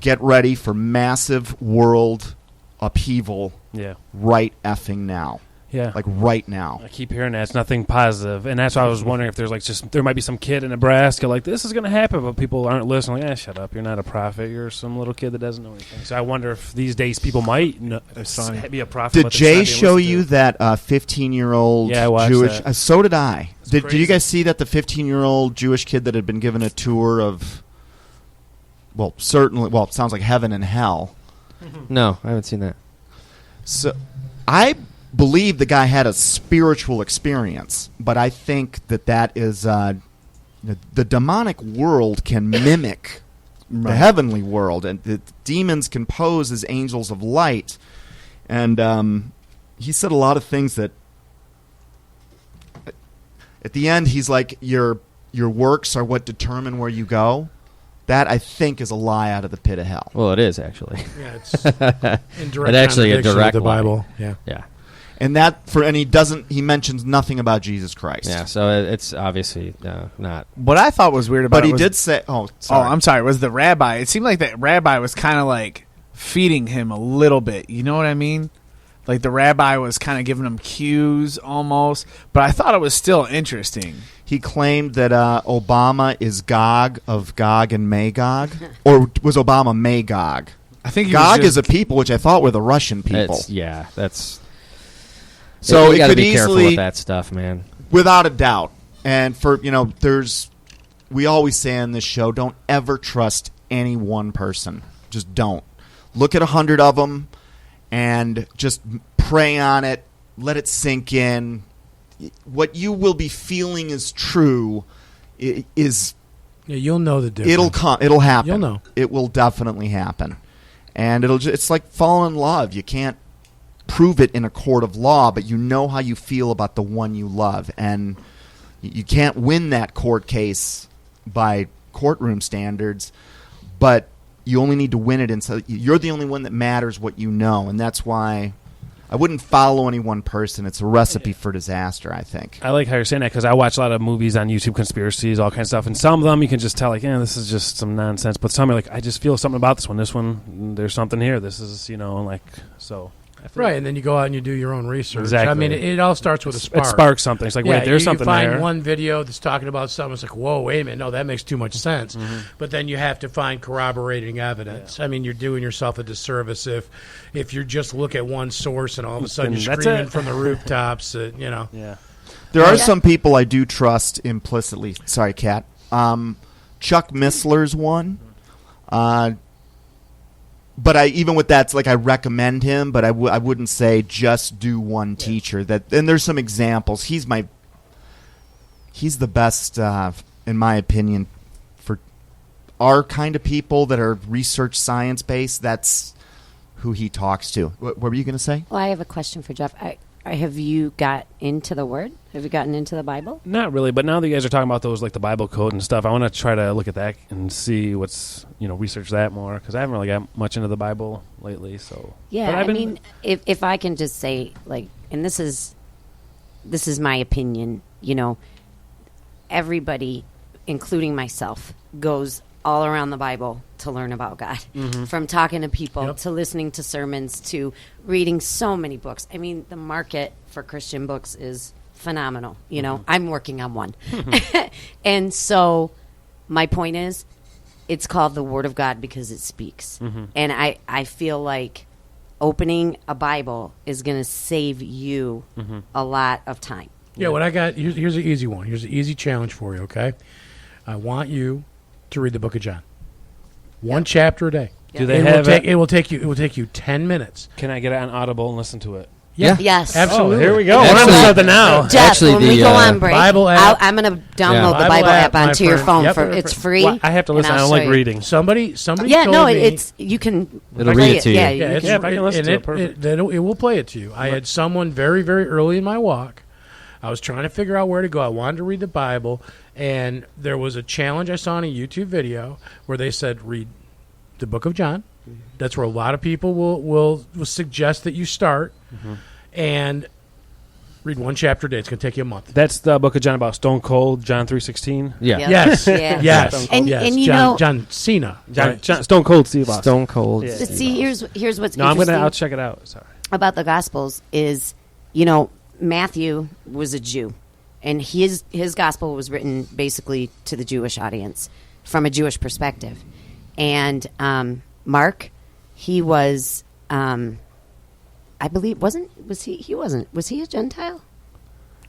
get ready for massive world upheaval. Yeah. Right effing now. Yeah. Like right now. I keep hearing that. It's nothing positive. And that's why I was wondering if there's there might be some kid in Nebraska like, this is going to happen, but people aren't listening. Like, shut up. You're not a prophet. You're some little kid that doesn't know anything. So I wonder if these days people might be a prophet. Did Jay show you that 15-year-old Jewish? So did I. Did you guys see that the 15-year-old Jewish kid that had been given a tour of, it sounds like heaven and hell? No, I haven't seen that. So I believe the guy had a spiritual experience, but I think that is the demonic world can mimic the heavenly world, and the demons can pose as angels of light. And he said a lot of things that at the end he's like, your works are what determine where you go. That, I think, is a lie out of the pit of hell. Well, it is, actually. Yeah, it's in direct actually a direct the Bible. Yeah. And he mentions nothing about Jesus Christ. Yeah, so it's obviously not. What I thought was weird about it, but he did say, I'm sorry, was the rabbi. It seemed like that rabbi was kind of like feeding him a little bit. You know what I mean? Like the rabbi was kind of giving him cues almost, but I thought it was still interesting. He claimed that Obama is Gog of Gog and Magog, or was Obama Magog? I think Gog is a people, which I thought were the Russian people. That's. So you it could be careful easily, with that stuff, man. Without a doubt. And we always say on this show, don't ever trust any one person. Just don't. Look at 100 of them and just pray on it. Let it sink in. What you will be feeling is true. You'll know the difference. It'll come. It'll happen. You'll know. It will definitely happen. And it's like falling in love. You can't prove it in a court of law, but you know how you feel about the one you love. And you can't win that court case by courtroom standards, but you only need to win it. And so you're the only one that matters what you know. And that's why I wouldn't follow any one person. It's a recipe for disaster, I think. I like how you're saying that because I watch a lot of movies on YouTube, conspiracies, all kinds of stuff, and some of them you can just tell, like, this is just some nonsense. But some are like, I just feel something about this one. This one, there's something here. This is, like, so. Right, and then you go out and you do your own research. Exactly. I mean, it all starts with a spark. It sparks something. It's like, wait, there's something there. You find one video that's talking about something. It's like, whoa, wait a minute. No, that makes too much sense. Mm-hmm. But then you have to find corroborating evidence. Yeah. I mean, you're doing yourself a disservice if you just look at one source and all of a sudden you're screaming from the rooftops. Yeah. There are some people I do trust implicitly. Sorry, Kat. Chuck Missler's one. But even with that, it's like I recommend him, but I wouldn't say just do one teacher. And there's some examples. He's the best, in my opinion, for our kind of people that are research science based. That's who he talks to. What were you going to say? Well, I have a question for Jeff. Have you got into the Word? Have you gotten into the Bible? Not really, but now that you guys are talking about those, like the Bible code and stuff, I want to try to look at that and see what's, research that more, because I haven't really got much into the Bible lately. So yeah, I mean, if I can just say, like, and this is my opinion, everybody, including myself, goes all around the Bible to learn about God. Mm-hmm. From talking to people to listening to sermons to reading so many books. I mean, the market for Christian books is phenomenal. I'm working on one. And so my point is, it's called the Word of God because it speaks. Mm-hmm. And I feel like opening a Bible is going to save you a lot of time. Yeah, what I got, here's an easy one. Here's an easy challenge for you, okay? I want you to read the book of John. One chapter a day. Yep. Do they have it will take you 10 minutes. Can I get it on Audible and listen to it? Yeah. Yes. Absolutely. Oh, here we go. We're on to something now. Jeff, when we go on break, Bible app, I'm going to download the Bible app onto your phone. It's free. Well, I have to listen. I don't like reading. Somebody told me. It's you can It'll read it to you. Yeah, if I can listen to it, perfect. It will play it to you. I had someone very, very early in my walk. I was trying to figure out where to go. I wanted to read the Bible, and there was a challenge I saw in a YouTube video where they said, read the book of John. That's where a lot of people will suggest that you start, and read one chapter a day. It's going to take you a month. That's the book of John about Stone Cold, John 3:16. Yeah. Yep. Yes. Yeah. Yes. And you know, John Cena. John Stone Cold Steve Austin. Stone Cold. Yeah. But see, here's what's No, interesting. I'll check it out. Sorry. About the Gospels is, Matthew was a Jew, and his gospel was written basically to the Jewish audience from a Jewish perspective. And Mark, he was, I believe, was he a Gentile?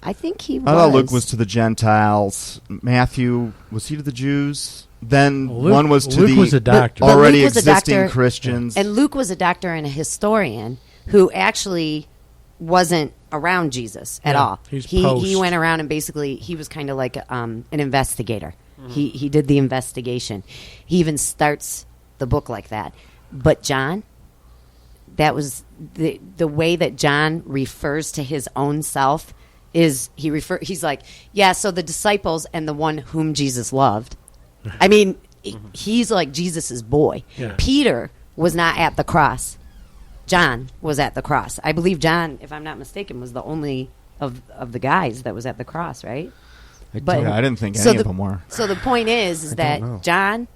I think he was. I thought Luke was to the Gentiles. Matthew, was he to the Jews? Then one was to Luke was a doctor. already existing Christians. And Luke was a doctor and a historian who actually wasn't around Jesus at all. He went around and basically he was kind of like an investigator. Mm-hmm. He did the investigation. He even starts the book like that. But John, that was the way that John refers to his own self is he's like, yeah, so the disciples and the one whom Jesus loved. I mean, he's like Jesus's boy. Yeah. Peter was not at the cross. John was at the cross. I believe John, if I'm not mistaken, was the only of the guys that was at the cross, right? I didn't think any of them were. So the point is that John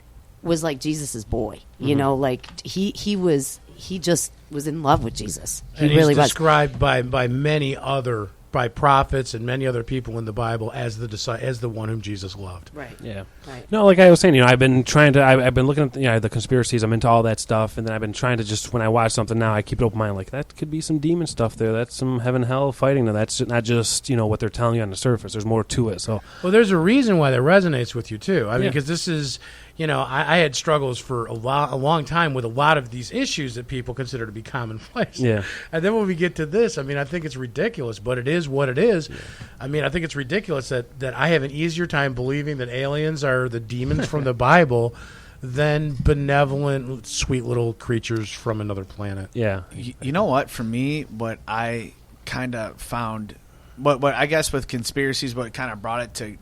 was like Jesus's boy. You know, like he just was in love with Jesus. He and really he's described by many other prophets and many other people in the Bible as the one whom Jesus loved. Right. Yeah. Right. No, like I was saying, I've been trying to. I've been looking at the conspiracies. I'm into all that stuff, and then I've been trying to just when I watch something now, I keep it open mind. Like that could be some demon stuff there. That's some heaven hell fighting. That's not just what they're telling you on the surface. There's more to it. So well, there's a reason why that resonates with you too. I mean, because this is. I had struggles for a long time with a lot of these issues that people consider to be commonplace. Yeah. And then when we get to this, I mean, I think it's ridiculous, but it is what it is. Yeah. I mean, I think it's ridiculous that I have an easier time believing that aliens are the demons from the Bible than benevolent, sweet little creatures from another planet. Yeah. You know what? For me, what I kind of found, what I guess with conspiracies, what kind of brought it to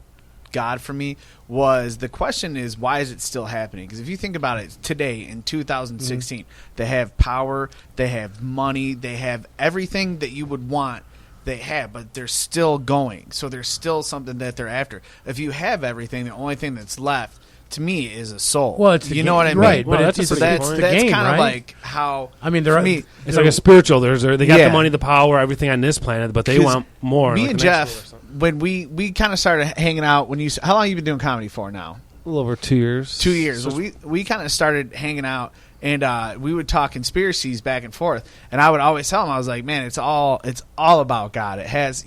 God for me was the question is, why is it still happening? Because if you think about it today in 2016, they have power, they have money, they have everything that you would want. They have, but they're still going. So there's still something that they're after. If you have everything, the only thing that's left to me is a soul. Well, it's you know what I mean, right? Well, But that's that's kind right? of like how. I mean, It's like a spiritual. They got Yeah. the money, the power, everything on this planet, but they 'Cause want more. Me like and the next Jeff, world or something. when we kind of started hanging out, how long have you been doing comedy for now? A little over 2 years. 2 years. So Well, we kind of started hanging out, and we would talk conspiracies back and forth. And I would always tell him, I was like, man, it's all about God. It has,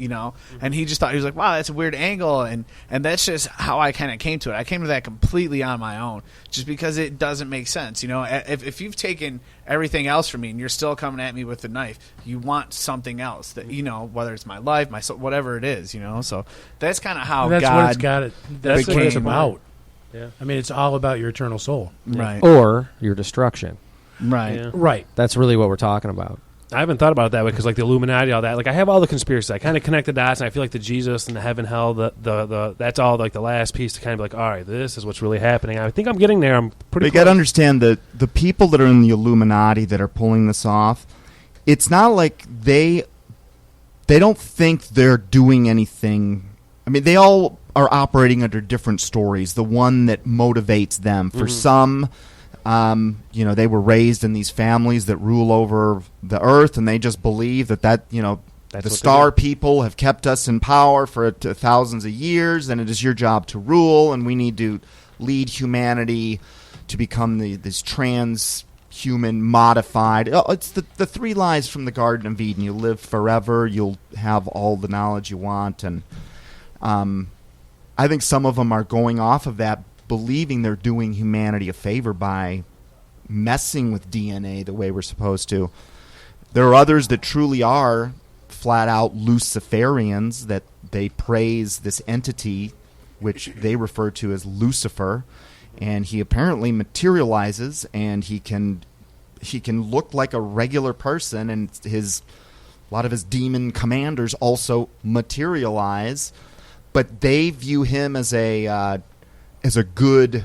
And he just thought, he was like, wow, that's a weird angle, and that's just how I kind of came to it. I came to that completely on my own, just because it doesn't make sense. If you've taken everything else from me and you're still coming at me with the knife, you want something else that whether it's my life, my soul, whatever it is. So that's kind of how that's God. what it's got. That's what it's became- about. Yeah. I mean, it's all about your eternal soul. Right. Or your destruction. Right. Yeah. Right. That's really what we're talking about. I haven't thought about it that way because, like, the Illuminati, all that. Like, I have all the conspiracies. I kind of connect the dots, and I feel like the Jesus and the heaven, hell, the that's all like the last piece to kind of be like, all right, this is what's really happening. I think I'm getting there. I'm pretty. But you got to understand that the people that are in the Illuminati that are pulling this off, it's not like they don't think they're doing anything. I mean, they all are operating under different stories. The one that motivates them. For some, they were raised in these families that rule over the earth, and they just believe that That's the what star people have kept us in power for thousands of years, and it is your job to rule, and we need to lead humanity to become this transhuman modified. It's the three lies from the Garden of Eden. You live forever. You'll have all the knowledge you want, and I think some of them are going off of that, believing they're doing humanity a favor by messing with DNA the way we're supposed to. There are others that truly are flat out Luciferians, that they praise this entity, which they refer to as Lucifer, and he apparently materializes, and he can look like a regular person, and a lot of his demon commanders also materialize, but they view him as a good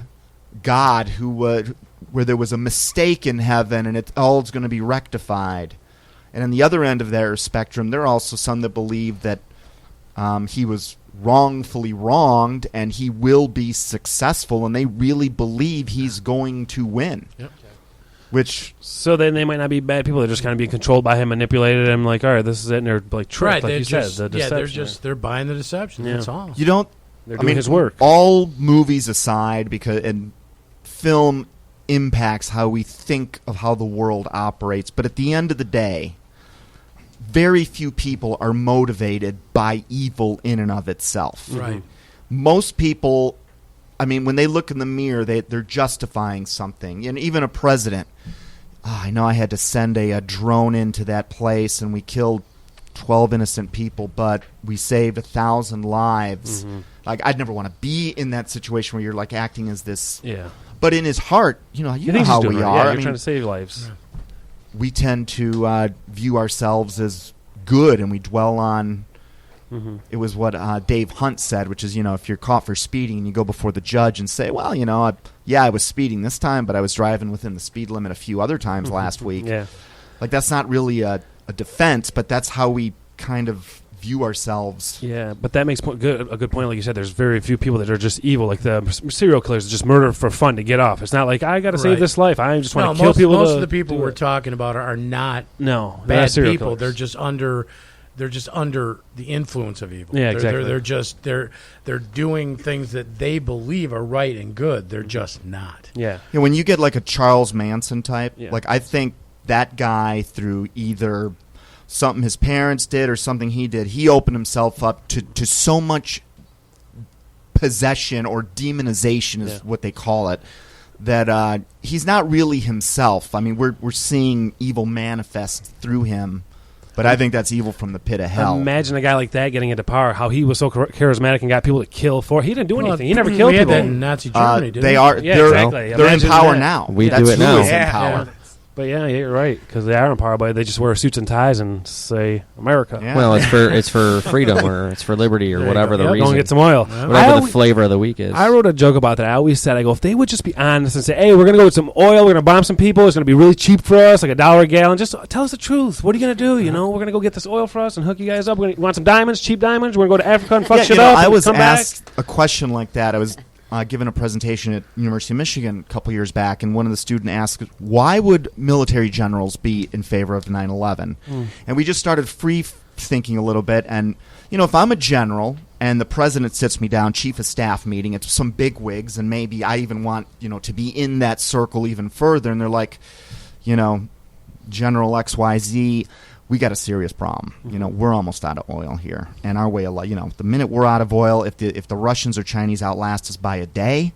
God where there was a mistake in heaven and it's going to be rectified. And on the other end of their spectrum, there are also some that believe that he was wrongfully wronged and he will be successful, and they really believe he's going to win. Yep. So then they might not be bad people. They're just kind of being controlled by him, manipulated him. Like, all right, this is it, and they're like tricked, Right. like They're you just, said. The deception. they're buying the deception. Yeah. That's all. You don't. They're doing his work. All movies aside, and film impacts how we think of how the world operates. But at the end of the day, very few people are motivated by evil in and of itself. Right. Most people, I mean, when they look in the mirror, they're justifying something. And even a president, I know I had to send a drone into that place and we killed 12 innocent people, but we saved 1,000 lives. Mm-hmm. Like, I'd never want to be in that situation where you're like acting as this. Yeah. But in his heart, you know how we are. Yeah, I you're mean, trying to save lives. we tend to view ourselves as good, and we dwell on. Mm-hmm. It was what Dave Hunt said, which is, if you're caught for speeding and you go before the judge and say, well, I was speeding this time, but I was driving within the speed limit a few other times last week. Yeah. Like, that's not really a defense, but that's how we kind of view ourselves. Yeah, but that makes a good point. Like you said, there's very few people that are just evil. Like the serial killers that just murder for fun to get off. It's not like, I got to save Right. this life. I just want to kill people. Most of the people we're talking about are not they're not bad serial people. killers. They're just under the influence of evil. Yeah, They're- exactly. They're doing things that they believe are right and good. They're just not. Yeah. When you get like a Charles Manson type, Yeah. like, I think that guy, through either something his parents did or something he did, he opened himself up to so much possession or demonization is what they call it, that he's not really himself. I mean, we're seeing evil manifest through him, but I think that's evil from the pit of hell. Imagine a guy like that getting into power, how he was so charismatic and got people to kill for. He didn't do Well, anything. He never killed we had people. that in Nazi Germany, didn't they we? are Yeah, they're, exactly. they're in Imagine power that. now. We That's do it who now. is in Yeah. power. Yeah. But yeah, you're right, because they are empowered by it. They just wear suits and ties and say America. Yeah. Well, it's for freedom or it's for liberty or whatever the Go reason. and get some oil. Whatever the flavor of the week is. I wrote a joke about that. I always said, I go, if they would just be honest and say, hey, we're going to go with some oil, we're going to bomb some people, it's going to be really cheap for us, like $1 a gallon. Just tell us the truth. What are you going to do? You know, we're going to go get this oil for us and hook you guys up. You want some diamonds, cheap diamonds? We're going to go to Africa and fuck shit up. I was come asked back. a question like that. I was given a presentation at University of Michigan a couple years back, and one of the students asked, why would military generals be in favor of 9/11? And we just started free thinking a little bit. And, you know, if I'm a general and the president sits me down, chief of staff meeting, it's some big wigs, and maybe I even want, you know, to be in that circle even further, and they're like, you know, General XYZ, we got a serious problem. You know, we're almost out of oil here, and our way of life. You know, the minute we're out of oil, if the Russians or Chinese outlast us by a day,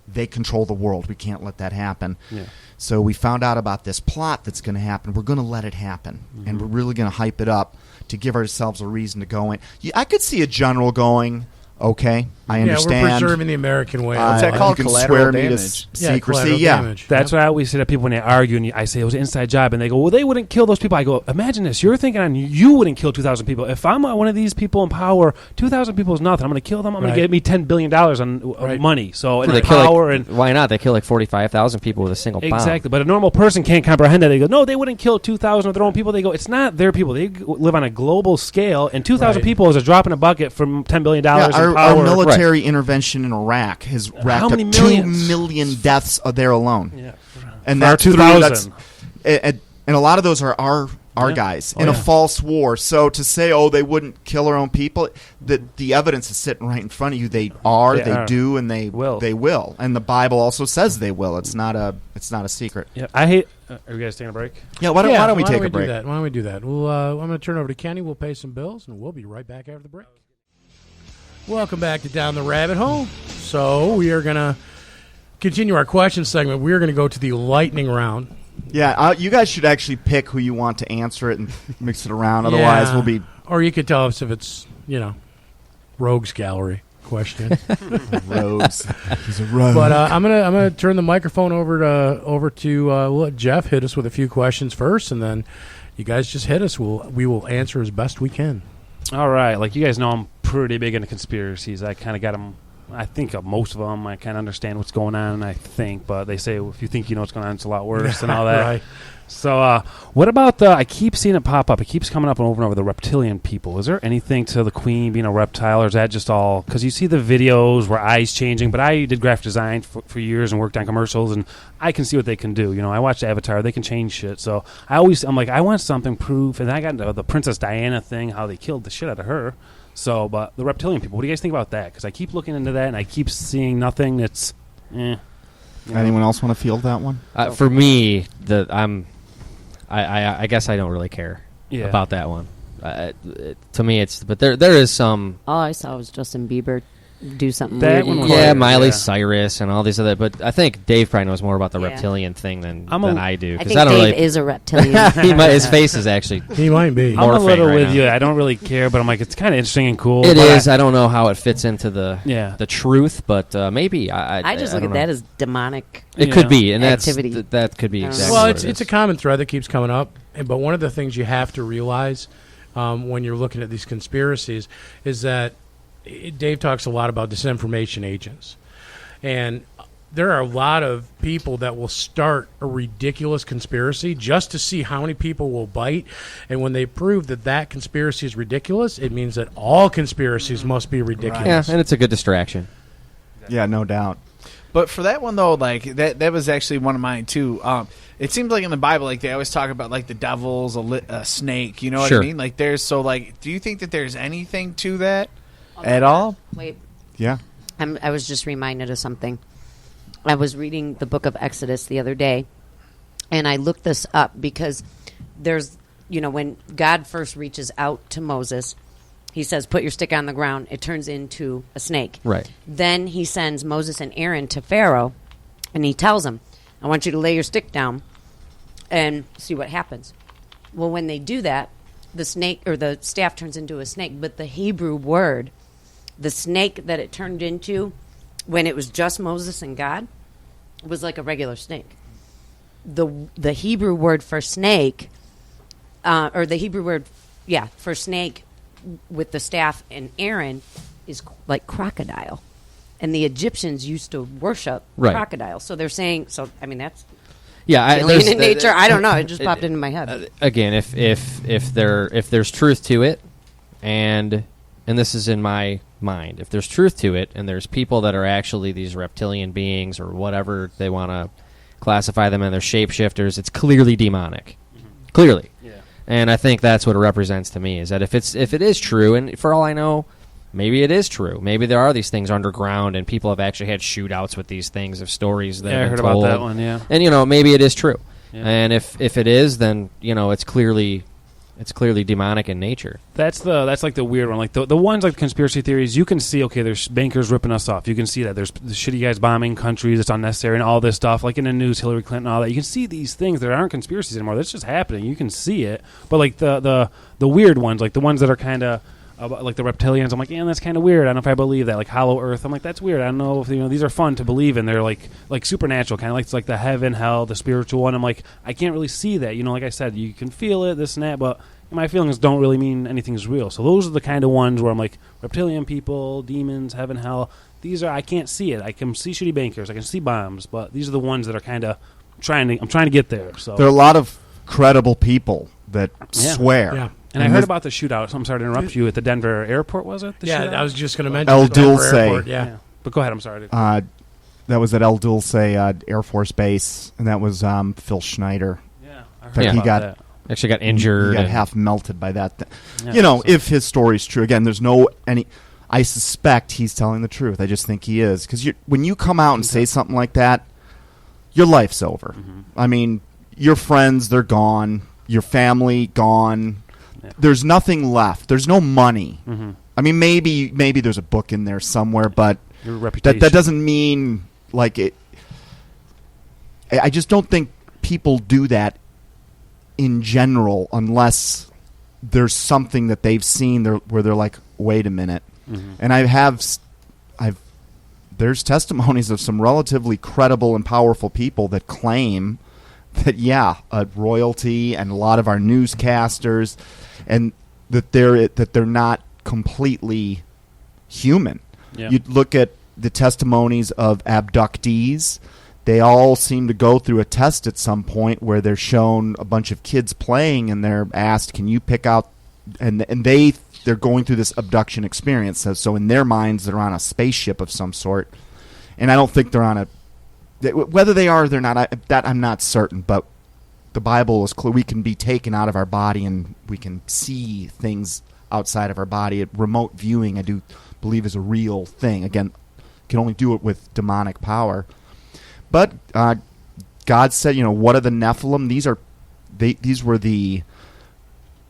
they control the world. We can't let that happen. Yeah. So we found out about this plot that's going to happen. We're going to let it happen, and we're really going to hype it up to give ourselves a reason to go in. I could see a general going, okay, I understand. Yeah, we're preserving the American way. What's that called? You can Collateral swear me to damage. secrecy. collateral Yeah. damage. That's why I always say to people when they argue, and I say it was an inside job, and they go, well, they wouldn't kill those people. I go, imagine this. You're thinking you wouldn't kill 2,000 people. If I'm one of these people in power, 2,000 people is nothing. I'm going to kill them. I'm going to get me $10 billion on money. So and they power. kill why not? They kill like 45,000 people with a single bomb. Exactly. But a normal person can't comprehend that. They go, no, they wouldn't kill 2,000 of their own people. They go, it's not their people. They live on a global scale, and 2,000 people is a drop in a bucket from $10 billion in power. Our military intervention in Iraq has racked up many 2 millions? million deaths there alone. Yeah. And For our that's through- 2,000. and a lot of those are our guys in a false war. So to say, oh, they wouldn't kill our own people, the evidence is sitting right in front of you. They do, and they will. And the Bible also says they will. It's not a secret. Yeah, I hate. Are you guys taking a break? Yeah, why don't we take a break? Why don't we do that? I'm going to turn over to Kenny. We'll pay some bills, and we'll be right back after the break. Welcome back to Down the Rabbit Hole. So we are going to continue our question segment. We're going to go to the lightning round. Yeah, you guys should actually pick who you want to answer it and mix it around. Otherwise, we'll be... Or you could tell us if it's, Rogues Gallery question. Rogues. He's a rogue. But I'm gonna turn the microphone over to we'll let Jeff hit us with a few questions first, and then you guys just hit us. We will answer as best we can. All right. Like you guys know, I'm pretty big into conspiracies. I kind of got them. I think of most of them. I kind of understand what's going on, but they say if you think you know what's going on, it's a lot worse and all that. Right. So what about I keep seeing it pop up. It keeps coming up over and over, the reptilian people. Is there anything to the queen being a reptile, or is that just all... Because you see the videos where eyes changing, but I did graphic design for years and worked on commercials, and I can see what they can do. I watched Avatar. They can change shit. So I'm like, I want something proof. And I got the Princess Diana thing, how they killed the shit out of her. So, but the reptilian people, what do you guys think about that? Because I keep looking into that, and I keep seeing nothing that's... Anyone else want to field that one? For me, I guess I don't really care about that one. To me, it's... But there is some... All I saw was Justin Bieber do something that weird. one was Miley Cyrus and all these other... But I think Dave probably knows more about the reptilian thing than I do. I think Dave is a reptilian. His face is actually... He might be. I'm a little with you. I don't really care, but I'm like, it's kind of interesting and cool. It is. I don't know how it fits into the truth, but maybe. I just look at that as demonic. It could be, and activity. that could be exactly. Well, what it's a common thread that keeps coming up, but one of the things you have to realize when you're looking at these conspiracies is that Dave talks a lot about disinformation agents, and there are a lot of people that will start a ridiculous conspiracy just to see how many people will bite, and when they prove that conspiracy is ridiculous, it means that all conspiracies must be ridiculous. Yeah, and it's a good distraction. Yeah, no doubt. But for that one though, like that was actually one of mine too. It seems like in the Bible, like they always talk about like the devil's a snake. You know what I mean? Like do you think that there's anything to that at all? Wait. Yeah. I was just reminded of something. I was reading the book of Exodus the other day, and I looked this up because there's, when God first reaches out to Moses, he says, put your stick on the ground. It turns into a snake. Right. Then he sends Moses and Aaron to Pharaoh, and he tells him, I want you to lay your stick down and see what happens. Well, when they do that, the snake or the staff turns into a snake, but the Hebrew word, the snake that it turned into when it was just Moses and God, was like a regular snake. the Hebrew word for snake, or the Hebrew word, for snake with the staff and Aaron is like crocodile. And the Egyptians used to worship crocodiles. So they're saying, that's alien in nature. I don't know. It just popped into my head. Again, if there's truth to it, and this is in my mind, if there's truth to it, and there's people that are actually these reptilian beings or whatever they want to classify them, and they're shapeshifters, it's clearly demonic. Clearly. Yeah. And I think that's what it represents to me, is that if it is true, and for all I know, maybe it is true. Maybe there are these things underground, and people have actually had shootouts with these things of stories that have been told. I heard about that one, yeah. And, maybe it is true. Yeah. And if it is, then, it's clearly demonic in nature. That's like the weird one. Like the ones like conspiracy theories, you can see, okay, there's bankers ripping us off. You can see that. There's the shitty guys bombing countries. It's unnecessary and all this stuff. Like in the news, Hillary Clinton, all that. You can see these things that aren't conspiracies anymore. That's just happening. You can see it. But like the weird ones, like the ones that are kind of like the reptilians, I'm like, that's kind of weird. I don't know if I believe that. Like Hollow Earth, I'm like, that's weird. I don't know if these are fun to believe in. They're like supernatural, kind of like it's like the heaven, hell, the spiritual one. I'm like, I can't really see that. Like I said, you can feel it, this and that, but my feelings don't really mean anything's real. So those are the kind of ones where I'm like, reptilian people, demons, heaven, hell. These are, I can't see it. I can see shitty bankers, I can see bombs, but these are the ones that are kind of I'm trying to get there. So there are a lot of credible people that swear. Yeah. And I heard about the shootout. I'm sorry to interrupt you. At the Denver airport, was it? Shootout? I was just going to mention El the Denver Dulce. Airport, yeah. But go ahead. I'm sorry. That was at El Dulce Air Force Base, and that was Phil Schneider. Yeah, I heard about that. Actually got injured. He got half melted by that. If his story's true. Again, there's I suspect he's telling the truth. I just think he is. Because when you come out and say something like that, your life's over. Mm-hmm. I mean, your friends, they're gone. Your family, gone. Yeah. There's nothing left. There's no money. Mm-hmm. I mean, maybe there's a book in there somewhere, but your reputation. That doesn't mean like it. I just don't think people do that in general unless there's something that they've seen where they're like, wait a minute. Mm-hmm. And there's testimonies of some relatively credible and powerful people that claim that royalty and a lot of our newscasters, and that they're not completely human. Yeah. You look at the testimonies of abductees; they all seem to go through a test at some point where they're shown a bunch of kids playing, and they're asked, "Can you pick out?" And they're going through this abduction experience. So in their minds, they're on a spaceship of some sort, and I don't think they're on a. Whether they are or they're not, that I'm not certain, but the Bible is clear. We can be taken out of our body and we can see things outside of our body. Remote viewing, I do believe, is a real thing. Again, can only do it with demonic power. But God said, what are the Nephilim? These were the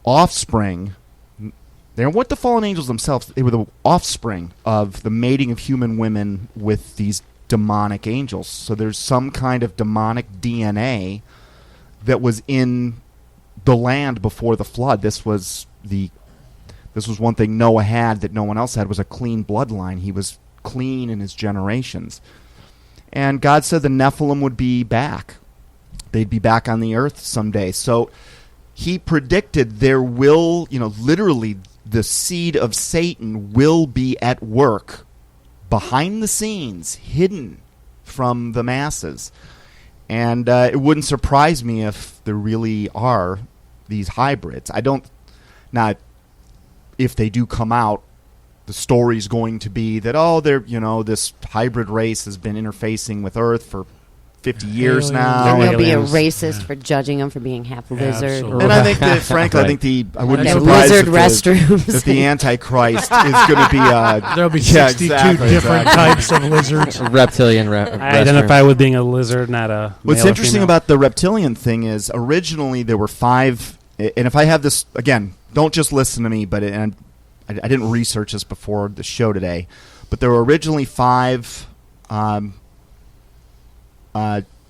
offspring. They weren't the fallen angels themselves. They were the offspring of the mating of human women with these demonic angels. So there's some kind of demonic DNA that was in the land before the flood. This was one thing Noah had that no one else had, was a clean bloodline. He was clean in his generations. And God said the Nephilim would be back. They'd be back on the earth someday. So he predicted there will, literally the seed of Satan will be at work behind the scenes, hidden from the masses. And it wouldn't surprise me if there really are these hybrids. Now, if they do come out, the story's going to be that, this hybrid race has been interfacing with Earth for 50 years now. And there'll be a racist for judging them for being half lizard. Absolutely. And I think that, frankly, I wouldn't be That surprised lizard if restrooms. the Antichrist is going to be there'll be 62 different types of lizards. Reptilian. I identify with being a lizard, not a. What's interesting about the reptilian thing is originally there were 5, and if I have this again, don't just listen to me, but I didn't research this before the show today, but there were originally 5.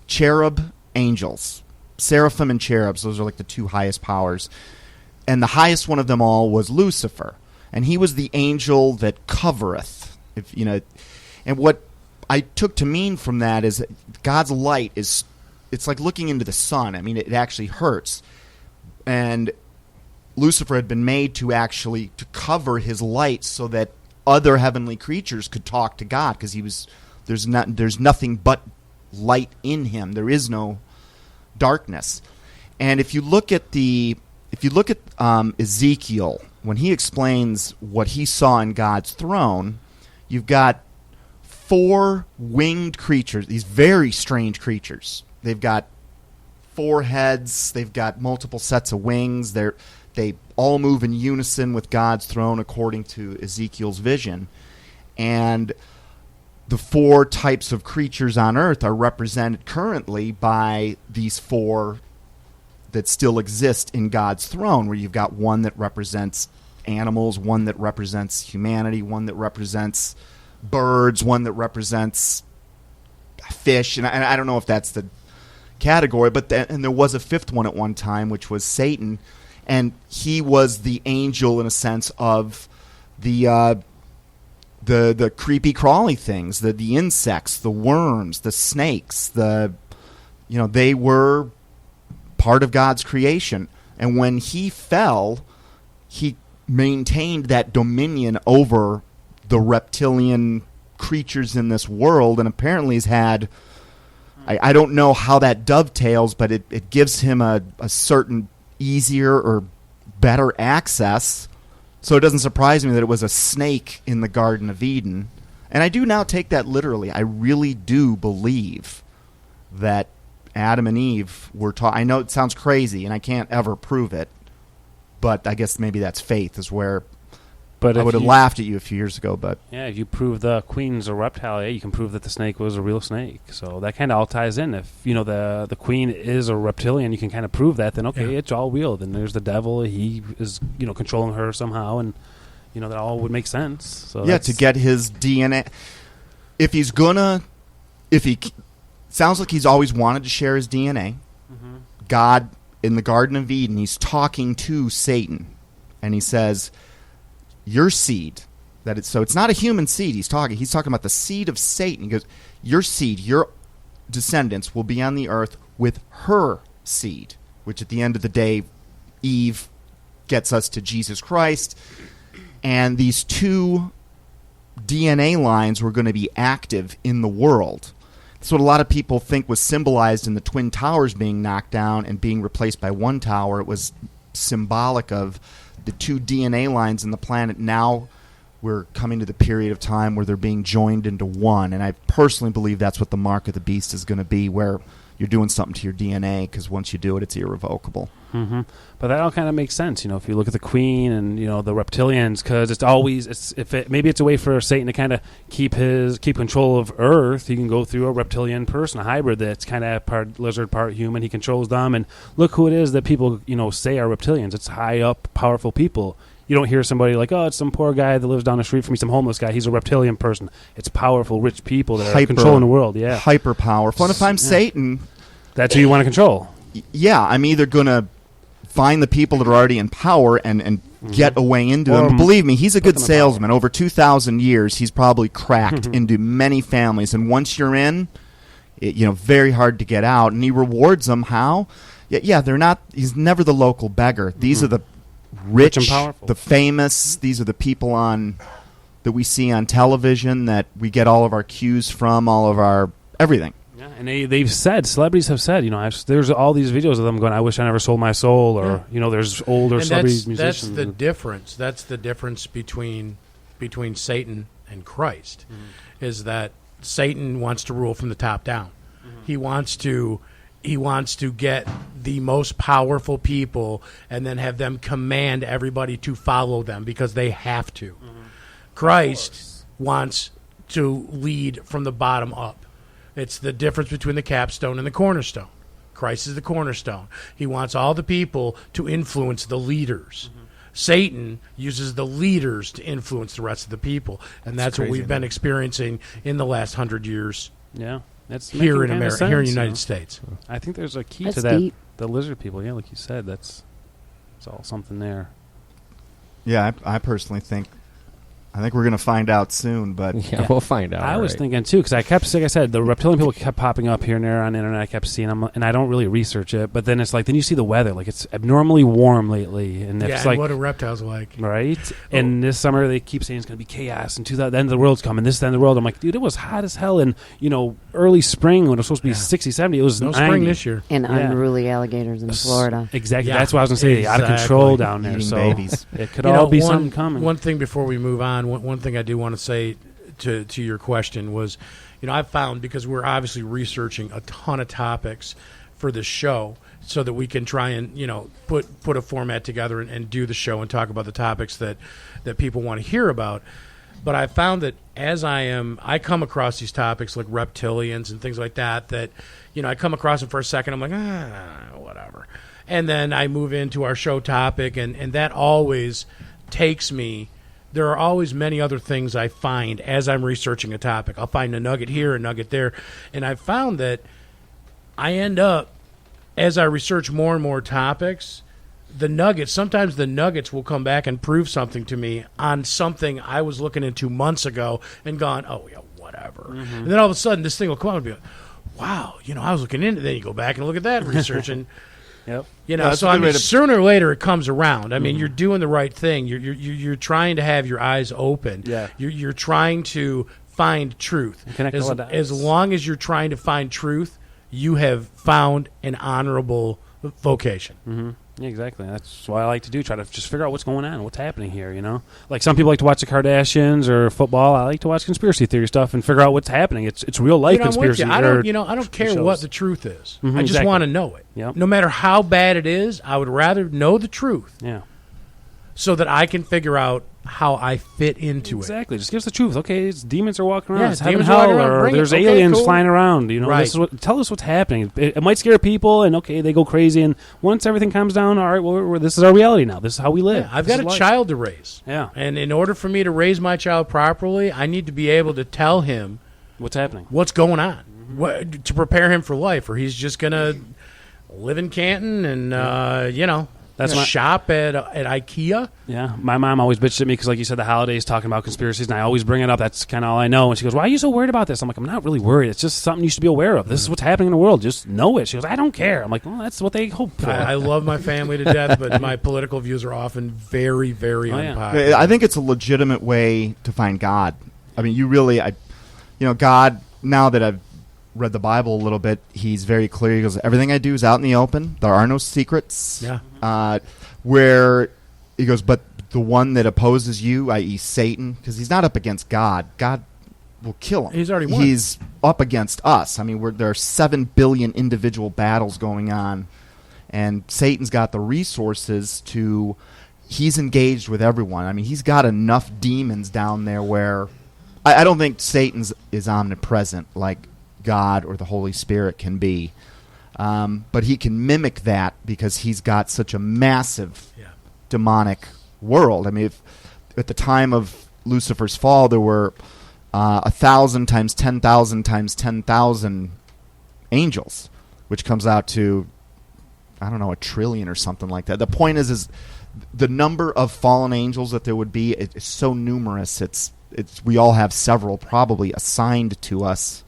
Cherub angels, seraphim and cherubs. Those are like the 2 highest powers, and the highest one of them all was Lucifer, and he was the angel that covereth. And what I took to mean from that is that God's light is it's like looking into the sun. I mean, it actually hurts. And Lucifer had been made to cover his light so that other heavenly creatures could talk to God, because there's nothing but light in him. There is no darkness. And if you look at Ezekiel, when he explains what he saw in God's throne, you've got 4 winged creatures, these very strange creatures. They've got 4 heads, they've got multiple sets of wings, they all move in unison with God's throne according to Ezekiel's vision. And the 4 types of creatures on earth are represented currently by these 4 that still exist in God's throne, where you've got one that represents animals, one that represents humanity, one that represents birds, one that represents fish, and I don't know if that's the category, but and there was a 5th one at one time, which was Satan, and he was the angel in a sense of the creepy crawly things, the insects, the worms, the snakes, they were part of God's creation. And when he fell, he maintained that dominion over the reptilian creatures in this world, and apparently has had, I don't know how that dovetails, but it gives him a certain easier or better access. So it doesn't surprise me that it was a snake in the Garden of Eden. And I do now take that literally. I really do believe that Adam and Eve were taught. I know it sounds crazy, and I can't ever prove it, but I guess maybe that's faith, is where I would have laughed at you a few years ago. But yeah, if you prove the queen's a reptile, you can prove that the snake was a real snake. So that kind of all ties in. If the queen is a reptilian, you can kind of prove that. Then it's all real. Then there's the devil. He is controlling her somehow, and that all would make sense. So to get his DNA. Sounds like he's always wanted to share his DNA. Mm-hmm. God, in the Garden of Eden, he's talking to Satan, and he says, your seed, so it's not a human seed he's talking about the seed of Satan. He goes, your seed, your descendants will be on the earth with her seed, which at the end of the day, Eve gets us to Jesus Christ. And these 2 DNA lines were going to be active in the world. That's what a lot of people think was symbolized in the Twin Towers being knocked down and being replaced by one tower. It was symbolic of the 2 DNA lines in the planet. Now we're coming to the period of time where they're being joined into one. And I personally believe that's what the mark of the beast is going to be, where you're doing something to your DNA, because once you do it, it's irrevocable. Mm-hmm. But that all kind of makes sense, if you look at the queen and the reptilians, because it's always maybe it's a way for Satan to kind of keep control of Earth. He can go through a reptilian person, a hybrid that's kind of part lizard, part human. He controls them, and look who it is that people say are reptilians. It's high up, powerful people. You don't hear somebody like, oh, it's some poor guy that lives down the street from me, some homeless guy. He's a reptilian person. It's powerful, rich people that are controlling the world. Yeah, hyper powerful. And if I'm Satan, that's who you want to control. Yeah, I'm either going to find the people that are already in power and get a way into them. But believe me, he's a good salesman. Over 2,000 years, he's probably cracked into many families. And once you're in, very hard to get out. And he rewards them. How? Yeah, they're not. He's never the local beggar. These are the rich and powerful, the famous. These are the people that we see on television that we get all of our cues from, all of our everything. Yeah, and celebrities have said, there's all these videos of them going, I wish I never sold my soul, or there's older celebrities, musicians. That's the difference. That's the difference between Satan and Christ, is that Satan wants to rule from the top down. Mm-hmm. He wants to get the most powerful people and then have them command everybody to follow them because they have to. Mm-hmm. Christ wants to lead from the bottom up. It's the difference between the capstone and the cornerstone. Christ is the cornerstone. He wants all the people to influence the leaders. Mm-hmm. Satan uses the leaders to influence the rest of the people, and that's what we've been experiencing in the last 100 years. Yeah, that's here in America, here in the United States. I think there's a key to that. Deep. The lizard people, like you said, it's all something there. Yeah, I personally think I think we're going to find out soon, but Yeah, we'll find out. I was right? thinking too, because I kept, like I said, the reptilian people kept popping up here and there on the internet. I kept seeing them, and I don't really research it. But then it's like, then you see the weather, like it's abnormally warm lately, and it's and like, what are reptiles like? right? And this summer they keep saying it's going to be chaos, and the end of the world's coming. This is the end of the world. I'm like, dude, it was hot as hell in early spring when it was supposed to be 60, 70. It was No 90. spring this year. And unruly alligators in Florida. Exactly. Yeah, That's what I was going to say. Out of control down there. Eating So babies. it could all be one, something coming. One thing before we move on, one thing I do want to say to your question was, I found, because we're obviously researching a ton of topics for this show so that we can try and, put a format together and do the show and talk about the topics that people want to hear about. But I found that as I come across these topics like reptilians and things like that, I come across them for a second, I'm like, whatever. And then I move into our show topic, and that always takes me. There are always many other things I find as I'm researching a topic. I'll find a nugget here, a nugget there. And I've found that I end up, as I research more and more topics, sometimes the nuggets will come back and prove something to me on something I was looking into months ago and gone, oh, yeah, whatever. Mm-hmm. And then all of a sudden this thing will come out and be like, wow, I was looking into it. Then you go back and look at that research and Yep. Sooner or later it comes around. I mean, you're doing the right thing. You're trying to have your eyes open. Yeah. You're trying to find truth. As long as you're trying to find truth, you have found an honorable vocation. Mm-hmm. Yeah, exactly. That's what I like to do. Try to just figure out what's going on, what's happening here. Like some people like to watch the Kardashians or football. I like to watch conspiracy theory stuff and figure out what's happening. It's real life conspiracy. I don't care what the truth is. I just want to know it. Yep. No matter how bad it is, I would rather know the truth. Yeah. So that I can figure out how I fit into it. Exactly. Just give us the truth. Okay, it's demons are walking around. Yeah, it's heaven, demons are walking hell, around. or Bring there's it. Okay, aliens cool. flying around. Right. Tell us what's happening. It might scare people, and okay, they go crazy. And once everything calms down, all right, well, this is our reality now. This is how we live. Yeah, I've got a child to raise. Yeah. And in order for me to raise my child properly, I need to be able to tell him what's happening, what's going on, to prepare him for life, or he's just going to live in Canton and, That's shop at IKEA. Yeah, my mom always bitched at me because, like you said, the holidays talking about conspiracies, and I always bring it up. That's kind of all I know. And she goes, "Why are you so worried about this?" I'm like, "I'm not really worried. It's just something you should be aware of. This is what's happening in the world. Just know it." She goes, "I don't care." I'm like, "Well, that's what they hope for." I love my family to death, but my political views are often very, very unpopular. I think it's a legitimate way to find God. I mean, God. Now that I've read the Bible a little bit, he's very clear. He goes, everything I do is out in the open. There are no secrets. Yeah. Where he goes, but the one that opposes you, i.e. Satan, because he's not up against God. God will kill him. He's already won. He's up against us. I mean, there are 7 billion individual battles going on, and Satan's got the resources to... He's engaged with everyone. I mean, he's got enough demons down there where... I don't think Satan is omnipresent like God or the Holy Spirit can be. But he can mimic that because he's got such a massive demonic world. I mean, at the time of Lucifer's fall, there were 1,000 times 10,000 times 10,000 angels, which comes out to, I don't know, 1 trillion or something like that. The point is the number of fallen angels that there would be is so numerous. We all have several probably assigned to us.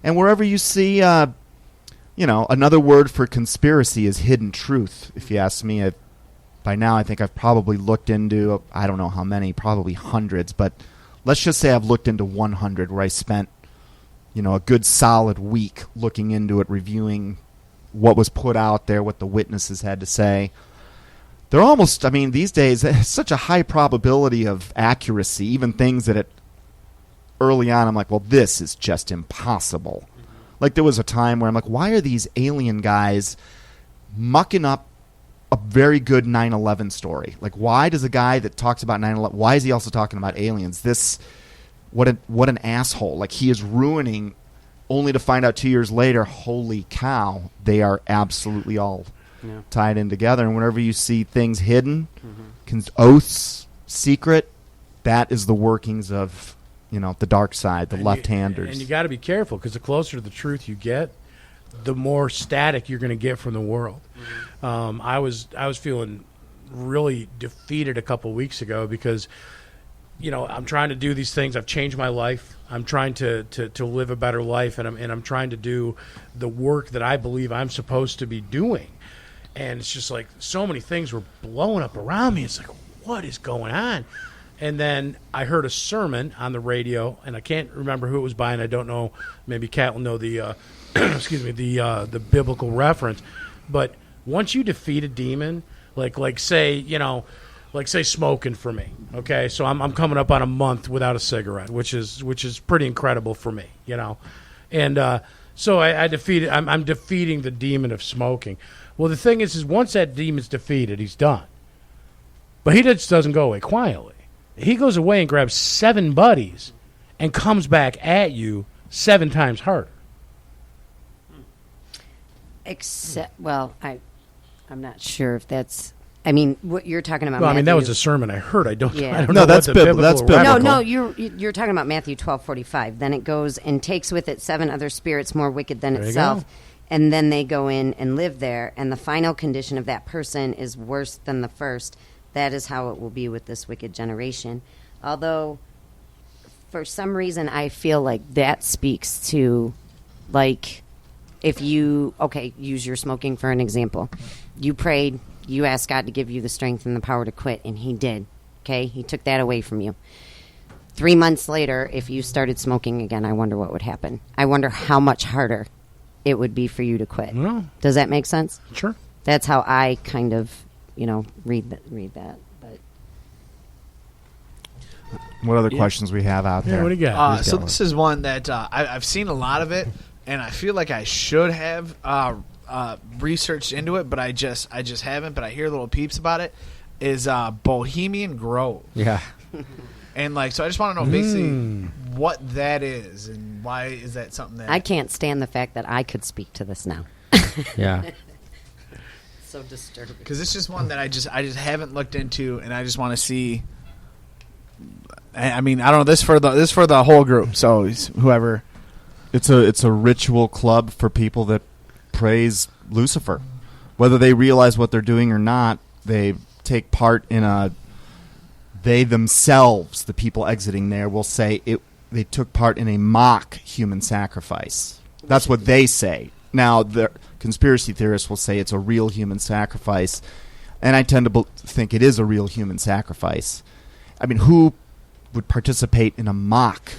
And wherever you see, another word for conspiracy is hidden truth. If you ask me, by now I think I've probably looked into, I don't know how many, probably hundreds, but let's just say I've looked into 100 where I spent, a good solid week looking into it, reviewing what was put out there, what the witnesses had to say. They're almost, these days, it's such a high probability of accuracy, even things that early on I'm like, well, this is just impossible. Like there was a time where I'm like, why are these alien guys mucking up a very good 9/11 story? Like, why does a guy that talks about 9/11, why is he also talking about aliens? What an asshole. Like, he is ruining, only to find out 2 years later, holy cow, they are absolutely all tied in together. And whenever you see things hidden, oaths, secret, that is the workings of, the dark side, the left-handers. And you got to be careful, because the closer to the truth you get, the more static you're going to get from the world. I was feeling really defeated a couple weeks ago because I'm trying to do these things. I've changed my life. I'm trying to live a better life, and I'm trying to do the work that I believe I'm supposed to be doing. And it's just like so many things were blowing up around me. It's like, what is going on? And then I heard a sermon on the radio, and I can't remember who it was by, and I don't know. Maybe Kat will know the the biblical reference. But once you defeat a demon, like say smoking for me. Okay, so I'm coming up on a month without a cigarette, which is pretty incredible for me, and so I defeated. I'm defeating the demon of smoking. Well, the thing is once that demon's defeated, he's done. But he just doesn't go away quietly. He goes away and grabs 7 buddies and comes back at you 7 times harder. I'm not sure if that's. I mean, what you're talking about. Well, Matthew, that was a sermon I heard. I don't know. That's biblical. No, you're talking about Matthew 12:45. Then it goes and takes with it 7 other spirits more wicked than itself, and then they go in and live there. And the final condition of that person is worse than the first. That is how it will be with this wicked generation. Although, for some reason, I feel like that speaks to, like, if you use your smoking for an example. You prayed. You asked God to give you the strength and the power to quit, and He did. Okay? He took that away from you. 3 months later, if you started smoking again, I wonder what would happen. I wonder how much harder it would be for you to quit. Well, does that make sense? Sure. That's how I kind of, read that. But what other questions we have out there? What do you got? So this is one that I've seen a lot of it, and I feel like I should have researched into it, but I just haven't. But I hear little peeps about it. Is Bohemian Grove? Yeah. And so I just want to know basically what that is and why is that something that I can't stand the fact that I could speak to this now. Yeah. So disturbing. Because it's just one that I just haven't looked into, and I just want to see. I mean, I don't know. This for the whole group. So whoever. It's a ritual club for people that praise Lucifer, whether they realize what they're doing or not. They take part in they themselves, the people exiting there, will say they took part in a mock human sacrifice. That's what they say. Now, the conspiracy theorists will say it's a real human sacrifice, and I tend to think it is a real human sacrifice. I mean, who would participate in a mock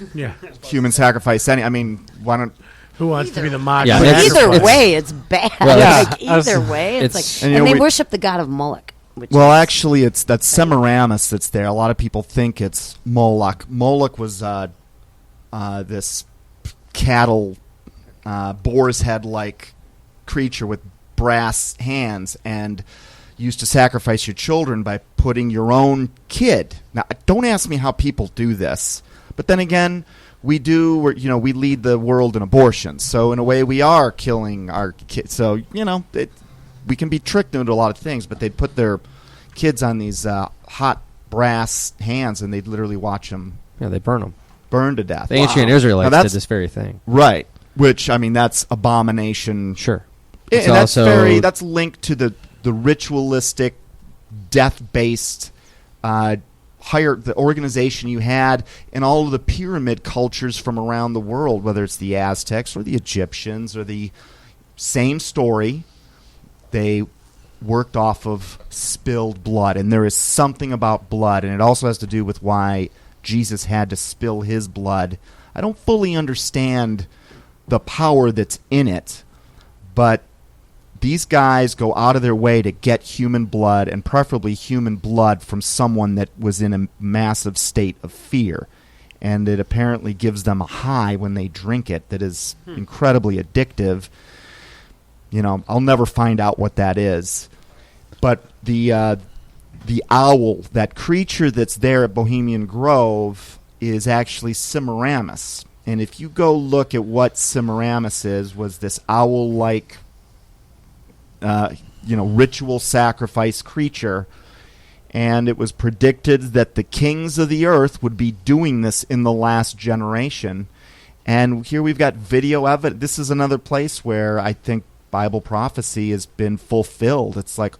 human sacrifice? Why don't... Who wants to be the mock? Yeah, either way, it's bad. Either way, it's like... And they worship the god of Moloch. Actually, that's Semiramis that's there. A lot of people think it's Moloch. Moloch was this cattle, boar's head-like creature with brass hands, and used to sacrifice your children by putting your own kid. Now, don't ask me how people do this, but then again, we lead the world in abortions. So in a way, we are killing our kids. So we can be tricked into a lot of things, but they'd put their kids on these hot brass hands, and they'd literally watch them. Yeah, they burn to death. The ancient Israelites did this very thing, right? Which that's abomination. Sure, and that's linked to the ritualistic, death-based the organization you had in all of the pyramid cultures from around the world, whether it's the Aztecs or the Egyptians or the same story. They worked off of spilled blood, and there is something about blood, and it also has to do with why Jesus had to spill his blood. I don't fully understand the power that's in it, but these guys go out of their way to get human blood, and preferably human blood from someone that was in a massive state of fear. And it apparently gives them a high when they drink it that is incredibly addictive. I'll never find out what that is. But the owl, that creature that's there at Bohemian Grove, is actually Semiramis. And if you go look at what Semiramis was this owl-like ritual sacrifice creature, and it was predicted that the kings of the earth would be doing this in the last generation. And here we've got video evidence. This is another place where I think Bible prophecy has been fulfilled. It's like,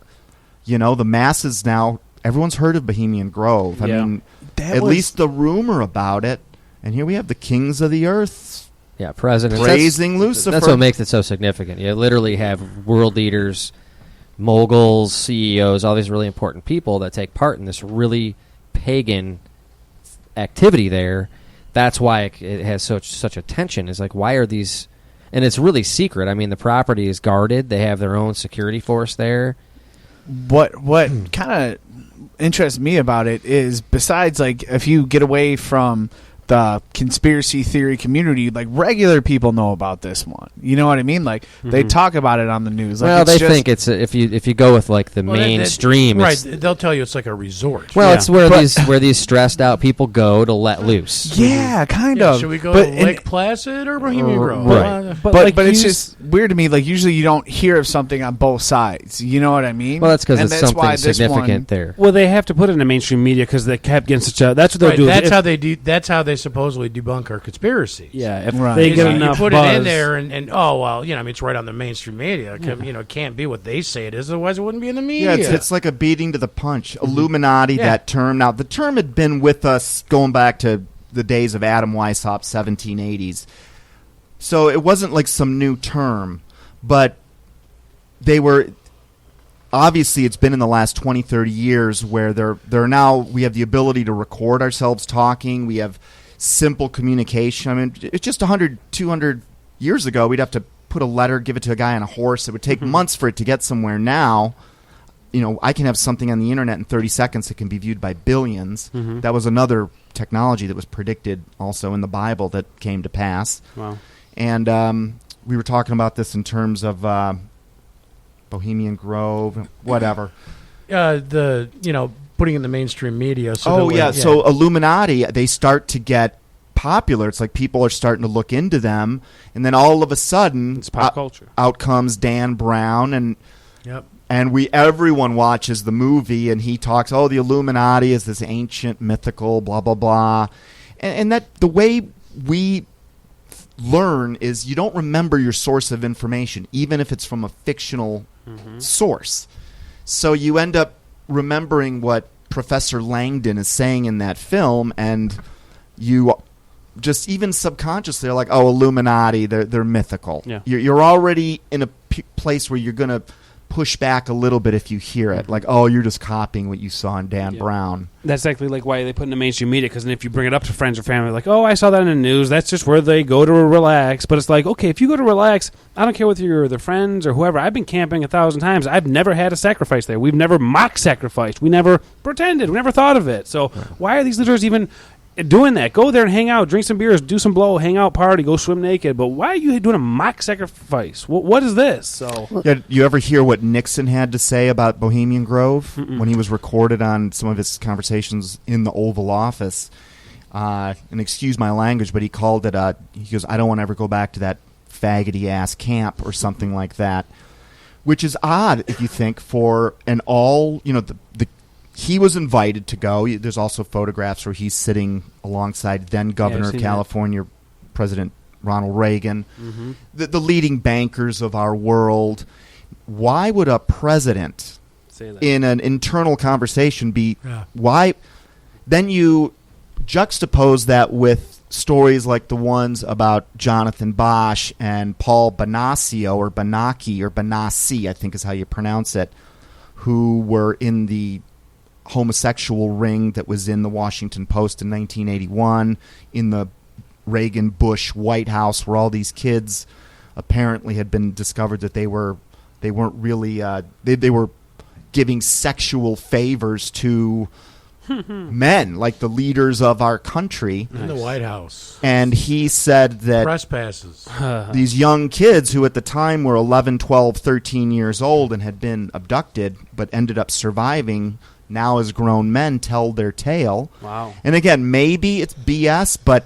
the masses now, everyone's heard of Bohemian Grove. I mean, at least the rumor about it. And here we have the kings of the earth. Yeah, presidents. Praising Lucifer. That's what makes it so significant. You literally have world leaders, moguls, CEOs, all these really important people that take part in this really pagan activity there. That's why it has such attention. It's like, why are these... And it's really secret. I mean, the property is guarded. They have their own security force there. What kind of interests me about it is, besides, like, if you get away from the conspiracy theory community, like, regular people know about this one. You know what I mean? Like, they talk about it on the news. Like, well, they think it's if you go with like the mainstream, right? They'll tell you it's like a resort. Well, it's where these stressed out people go to let loose. Yeah, kind of. Should we go to Lake Placid or Bohemian Grove? Right. But it's just weird to me. Like, usually you don't hear of something on both sides. You know what I mean? Well, that's because it's something significant there. Well, they have to put it in the mainstream media because they kept getting such a. That's what they'll do. That's how they supposedly debunk our conspiracies. Yeah, if they get enough you put buzz. it in there, and oh well, I mean, it's right on the mainstream media. It can't be what they say it is, otherwise it wouldn't be in the media. Yeah, it's like a beating to the punch. Illuminati, that term. Now, the term had been with us going back to the days of Adam Weishaupt, 1780s. So it wasn't like some new term, but they were... Obviously, it's been in the last 20, 30 years where they're now... We have the ability to record ourselves talking. We have simple communication. I mean, it's just 100, 200 years ago, we'd have to put a letter, give it to a guy on a horse. It would take months for it to get somewhere. Now, I can have something on the internet in 30 seconds that can be viewed by billions. That was another technology that was predicted also in the Bible that came to pass. Wow. And we were talking about this in terms of Bohemian Grove, whatever. Putting in the mainstream media. So so Illuminati, they start to get popular. It's like people are starting to look into them, and then all of a sudden, it's pop culture. Out comes Dan Brown, and yep. And everyone watches the movie, and he talks, the Illuminati is this ancient, mythical, blah, blah, blah. And that the way we learn is you don't remember your source of information, even if it's from a fictional source. So you end up remembering what Professor Langdon is saying in that film, and you just even subconsciously are like, Illuminati, they're mythical. Yeah. You're already in a place where you're going to push back a little bit if you hear it. Like, you're just copying what you saw in Dan Brown. That's exactly like why they put in the mainstream media, because if you bring it up to friends or family, like, I saw that in the news, that's just where they go to relax. But it's like, okay, if you go to relax, I don't care whether you're their friends or whoever. I've been camping 1,000 times. I've never had a sacrifice there. We've never mock sacrificed. We never pretended. We never thought of it. So why are these leaders even doing that? Go there and hang out, drink some beers, do some blow, hang out, party, go swim naked. But why are you doing a mock sacrifice? What is this? So, you ever hear what Nixon had to say about Bohemian Grove when he was recorded on some of his conversations in the Oval Office? And excuse my language, but he called it. He goes, "I don't want to ever go back to that faggoty ass camp," or something like that. Which is odd if you think for an he was invited to go. There's also photographs where he's sitting alongside then Governor of California, President Ronald Reagan, the leading bankers of our world. Why would a president, in an internal conversation, why? Then you juxtapose that with stories like the ones about Jonathan Bosch and Paul Bonacio, or Bonacci, I think is how you pronounce it, who were in the homosexual ring that was in the Washington Post in 1981, in the Reagan-Bush White House, where all these kids apparently had been discovered that they weren't really they were giving sexual favors to men, like the leaders of our country. In the White House. And he said that press passes. These young kids who at the time were 11, 12, 13 years old and had been abducted but ended up surviving, now as grown men tell their tale. Wow. And again, maybe it's BS, but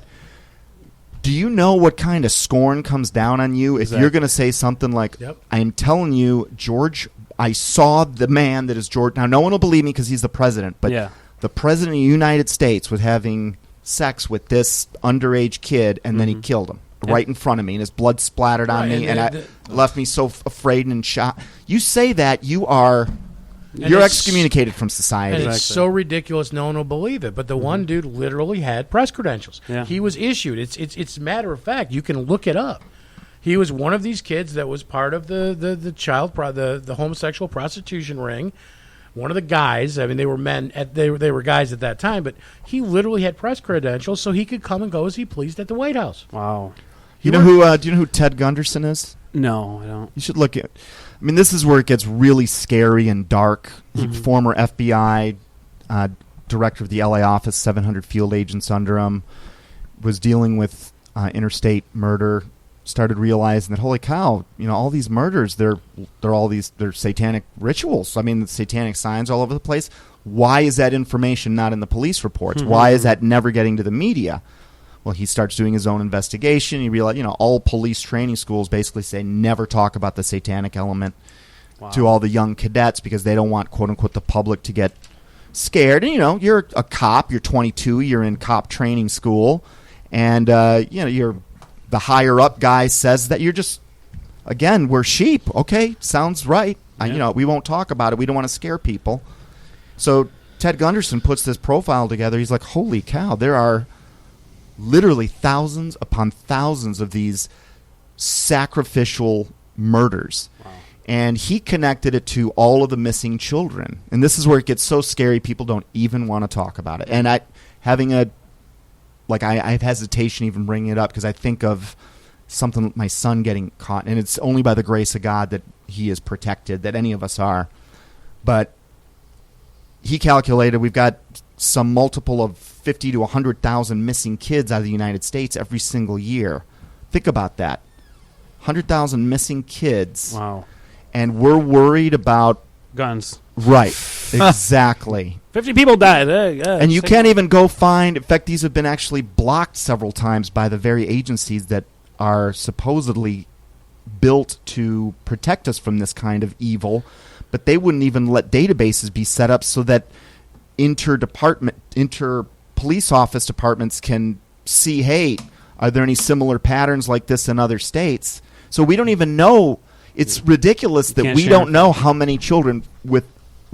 do you know what kind of scorn comes down on you if you're going to say something like, I'm telling you, George, I saw the man that is George. Now, no one will believe me because he's the president, but the president of the United States was having sex with this underage kid, and then he killed him right in front of me, and his blood splattered on me, and left me so afraid and in shock. You say that, you are You're excommunicated from society. And it's so ridiculous, no one will believe it. But the one dude literally had press credentials. Yeah. He was issued. It's a matter of fact. You can look it up. He was one of these kids that was part of the homosexual prostitution ring. One of the guys. I mean, they were men. They were guys at that time. But he literally had press credentials, so he could come and go as he pleased at the White House. Wow. Do you know who Ted Gunderson is? No, I don't. You should look at. I mean, this is where it gets really scary and dark. Former FBI director of the LA office, 700 field agents under him, was dealing with interstate murder. Started realizing that, holy cow, all these murders, they're satanic rituals. I mean, the satanic signs all over the place. Why is that information not in the police reports? Why is that never getting to the media? Well, he starts doing his own investigation. He realized, all police training schools basically say never talk about the satanic element to all the young cadets because they don't want, quote unquote, the public to get scared. And, you're a cop. You're 22. You're in cop training school. And, you're the higher up guy says that you're just, again, we're sheep. Okay, sounds right. Yeah. We won't talk about it. We don't want to scare people. So Ted Gunderson puts this profile together. He's like, holy cow, there are literally thousands upon thousands of these sacrificial murders. Wow. And he connected it to all of the missing children. And this is where it gets so scary, people don't even want to talk about it. And I have hesitation even bringing it up because I think of something, my son getting caught, and it's only by the grace of God that he is protected, that any of us are. But he calculated we've got some multiple of 50 to 100,000 missing kids out of the United States every single year. Think about that. 100,000 missing kids. Wow. And we're worried about guns. Right. Exactly. 50 people died. And you can't even go find, in fact, these have been actually blocked several times by the very agencies that are supposedly built to protect us from this kind of evil, but they wouldn't even let databases be set up so that inter-police office departments can see, hey, are there any similar patterns like this in other states? So we don't even know. It's ridiculous that we don't know how many children with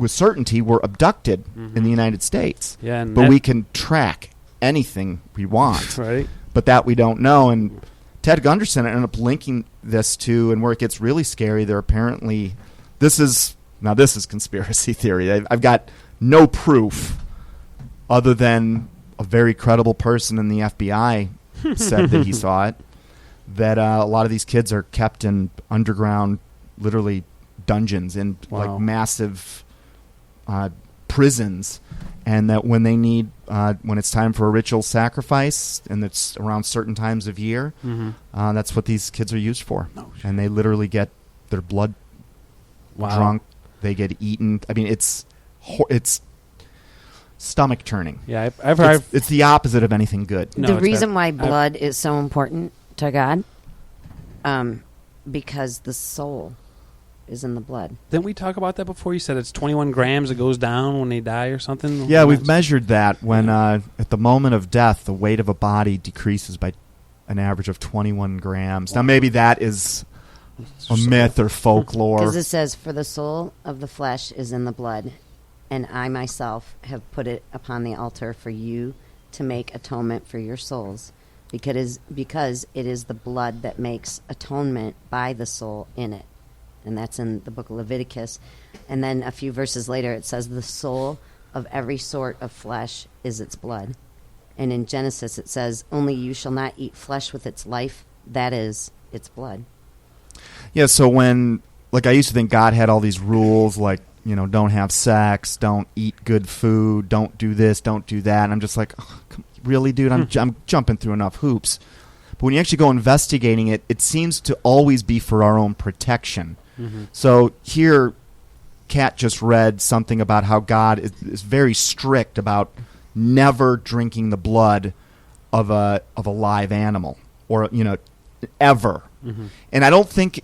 certainty were abducted in the United States. Yeah, but we can track anything we want. Right. But that we don't know. And Ted Gunderson ended up linking this to, and where it gets really scary, they're apparently, this is conspiracy theory. I've got no proof other than a very credible person in the FBI said that he saw it, that a lot of these kids are kept in underground, literally dungeons in like massive prisons, and that when they need when it's time for a ritual sacrifice, and it's around certain times of year, that's what these kids are used for. And they literally get their blood drunk, they get eaten. I mean, it's stomach turning. Yeah, I've heard it's the opposite of anything good. The reason why blood is so important to God, because the soul is in the blood. Didn't we talk about that before? You said it's 21 grams that goes down when they die or something? Yeah, we've measured that. When at the moment of death, the weight of a body decreases by an average of 21 grams. Wow. Now, maybe that is a myth or folklore. Because it says, for the soul of the flesh is in the blood, and I myself have put it upon the altar for you to make atonement for your souls, because it is the blood that makes atonement by the soul in it. And that's in the book of Leviticus. And then a few verses later it says, the soul of every sort of flesh is its blood. And in Genesis it says, only you shall not eat flesh with its life, that is its blood. Yeah, so when, like, I used to think God had all these rules, like, don't have sex, don't eat good food, don't do this, don't do that. And I'm just like, really, dude? I'm jumping through enough hoops. But when you actually go investigating it, it seems to always be for our own protection. Mm-hmm. So here, Kat just read something about how God is very strict about never drinking the blood of a live animal, or ever. Mm-hmm. And I don't think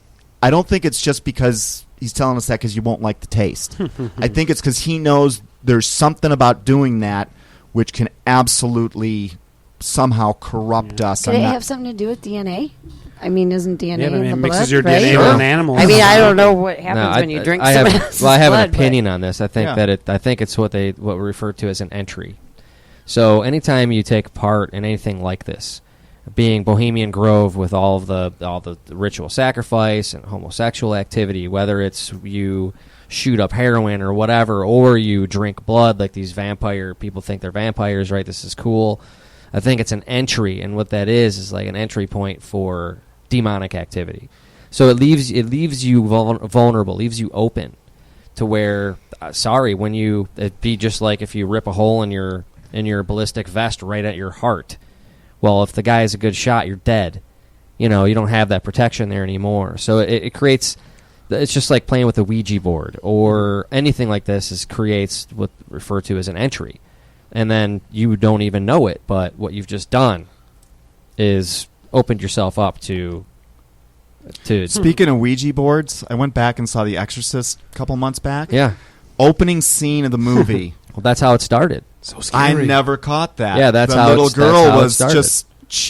it's just because he's telling us that because you won't like the taste. I think it's because he knows there's something about doing that which can absolutely somehow corrupt us. Could it have something to do with DNA? I mean, isn't DNA in the blood? Mixes your right? DNA with an animal. I mean, I don't know what happens when you drink someone else's Well, I have blood, an opinion on this. I think I think it's what we refer to as an entry. So anytime you take part in anything like this, being Bohemian Grove with all the ritual sacrifice and homosexual activity, whether it's you shoot up heroin or whatever, or you drink blood like these vampire people think they're vampires, right? This is cool. I think it's an entry, and what that is like an entry point for demonic activity. So it leaves you vulnerable, leaves you open to where, when it'd be just like if you rip a hole in your ballistic vest right at your heart. Well, if the guy is a good shot, you're dead. You don't have that protection there anymore. So it creates, it's just like playing with a Ouija board or anything like this creates what referred to as an entry. And then you don't even know it, but what you've just done is opened yourself up to. Speaking of Ouija boards, I went back and saw The Exorcist a couple months back. Yeah. Opening scene of the movie. Well, that's how it started. So scary. I never caught that. Yeah, that's the how little girl that's how was it started. just.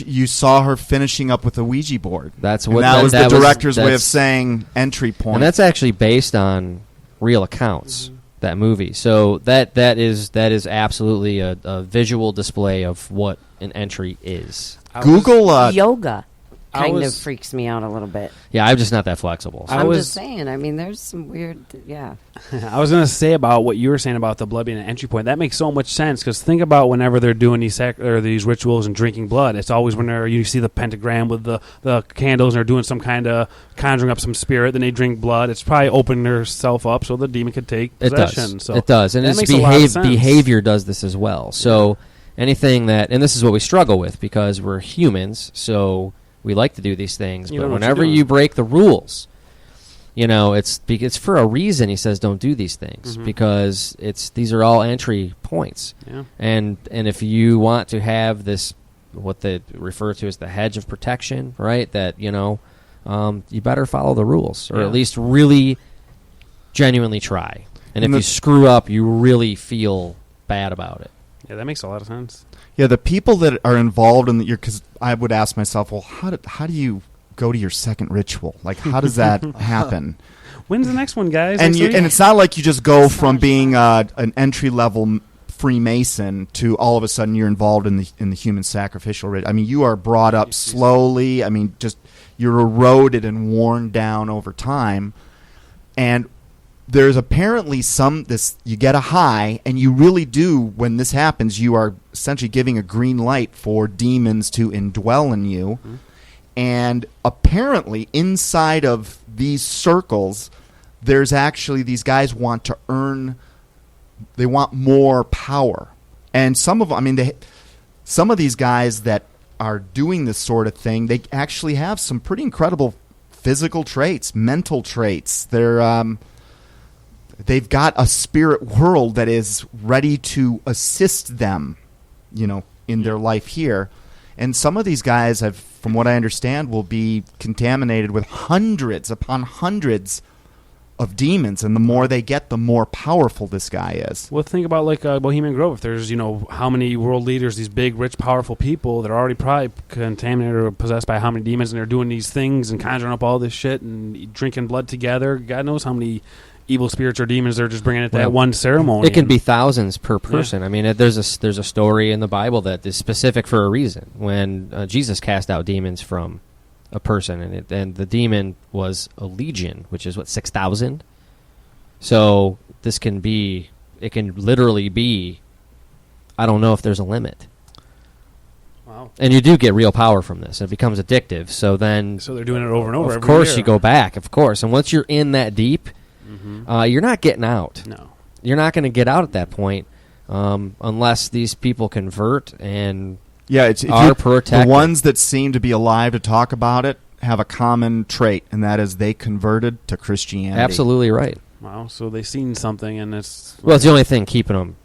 You saw her finishing up with a Ouija board. That's and what that was the director's way of saying entry point. And that's actually based on real accounts. Mm-hmm. That movie. So that is absolutely a visual display of what an entry is. Google yoga kind of freaks me out a little bit. Yeah, I'm just not that flexible. So. I'm just saying. I mean, there's some weird. Yeah. I was going to say about what you were saying about the blood being an entry point. That makes so much sense because think about whenever they're doing these rituals and drinking blood. It's always whenever you see the pentagram with the candles and they're doing some kind of conjuring up some spirit. Then they drink blood. It's probably opening herself up so the demon could take possession. It does, and its behavior does this as well. So anything that, and this is what we struggle with because we're humans. So we like to do these things, but whenever you break the rules, it's for a reason. He says, "Don't do these things," because these are all entry points. Yeah. And if you want to have this, what they refer to as the hedge of protection, right? That you better follow the rules, or at least really genuinely try. And if you screw up, you really feel bad about it. Yeah, that makes a lot of sense. Yeah, the people that are involved in because I would ask myself, well, how do you go to your second ritual? Like, how does that happen? When's the next one, guys? And it's not like you just go from being an entry level Freemason to all of a sudden you're involved in the human sacrificial ritual. I mean, you are brought up slowly. I mean, just you're eroded and worn down over time, and there's apparently you get a high, and you really do, when this happens, you are essentially giving a green light for demons to indwell in you. Mm-hmm. And apparently inside of these circles, there's actually, these guys want to they want more power. And some of these guys that are doing this sort of thing, they actually have some pretty incredible physical traits, mental traits. They've got a spirit world that is ready to assist them, in their life here. And some of these guys, from what I understand, will be contaminated with hundreds upon hundreds of demons. And the more they get, the more powerful this guy is. Well, think about like Bohemian Grove. If there's, how many world leaders, these big, rich, powerful people that are already probably contaminated or possessed by how many demons, and they're doing these things and conjuring up all this shit and drinking blood together. God knows how many evil spirits or demons they're just bringing at that one ceremony. It can be thousands per person. Yeah. I mean, there's a story in the Bible that is specific for a reason. When Jesus cast out demons from a person, and the demon was a legion, which is 6,000. So it can literally be. I don't know if there's a limit. Wow. And you do get real power from this. It becomes addictive. So they're doing it over and over. Of course, you go back. Of course, and once you're in that deep. You're not getting out. No. You're not going to get out at that point unless these people convert and are protected. The ones that seem to be alive to talk about it have a common trait, and that is they converted to Christianity. Absolutely right. Wow, so they've seen something, and it's... Well, it's the only thing keeping them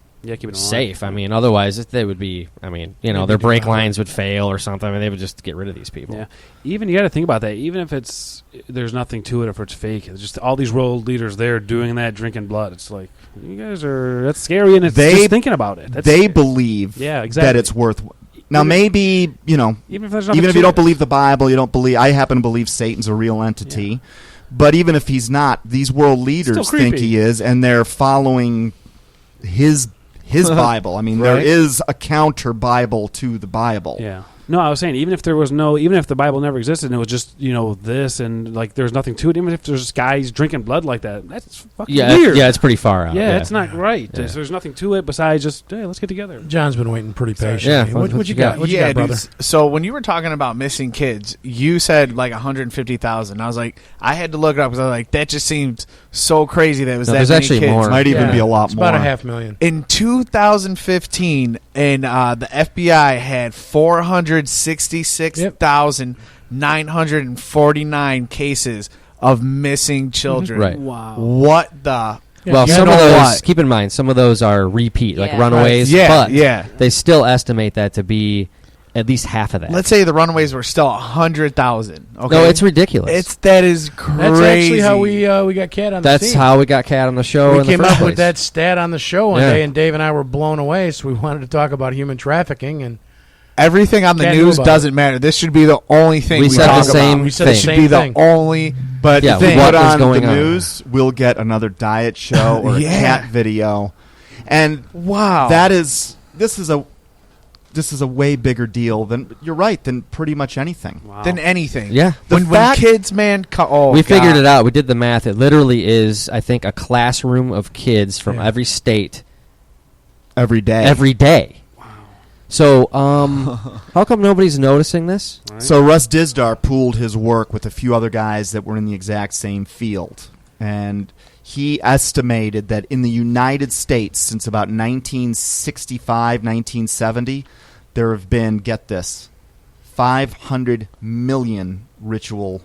safe. I mean, otherwise they would be... I mean, their brake lines would fail or something. I mean, they would just get rid of these people. Yeah. Even, you got to think about that. Even if there's nothing to it, if it's fake, it's just all these world leaders there doing that, drinking blood. It's like, you guys that's scary, and it's just thinking about it. They believe that it's worth... Now, maybe, even if there's nothing even if to you don't it. believe the Bible, you don't believe. I happen to believe Satan's a real entity. Yeah. But even if he's not, these world leaders Still think creepy. he is, and they're following his Bible. I mean, there Right. is a counter Bible to the Bible. Yeah. No, I was saying even if the Bible never existed and it was just this and like there's nothing to it, even if there's guys drinking blood like that, that's fucking weird. Yeah, it's pretty far out. Yeah, it's not right. Yeah. There's nothing to it besides just hey, let's get together. John's been waiting pretty patiently. Yeah, What you got? What you got, brother? Dude, so when you were talking about missing kids, you said like 150,000. I was like, I had to look it up because I was like, that just seemed so crazy that it was No, that there's many actually kids. more. Might even be a lot It's more. about 500,000. In 2015, and the FBI had 466,949 cases of missing children. Right. Wow. What the? Well, You some know of those, what? keep in mind, some of those are repeat, like Yeah. runaways, Right. Yeah, but yeah. they still estimate that to be at least half of that. Let's say the runaways were still 100,000. Okay, No, it's ridiculous. that is crazy. That's actually how we got Cat on the That's scene. how we got Cat on the show We in the came first up place. with that stat on the show one Yeah. day, and Dave and I were blown away, so we wanted to talk about human trafficking. And Everything on the Can't do news about doesn't matter. This should be the only thing We we said talk the same about. We said the This should same be the thing. only. But Yeah, if we what put is on going the on? news, we'll get another diet show or Yeah. a cat video, and Wow. this is a way bigger deal than you're right than pretty much anything. Wow. than anything. Yeah. When kids, man, we figured it out. We did the math. It literally is, I think, a classroom of kids from Yeah. every state Every day. every day. Wow. So, how come nobody's noticing this? So Russ Dizdar pooled his work with a few other guys that were in the exact same field, and he estimated that in the United States since about 1965, 1970, there have been, get this, 500 million ritual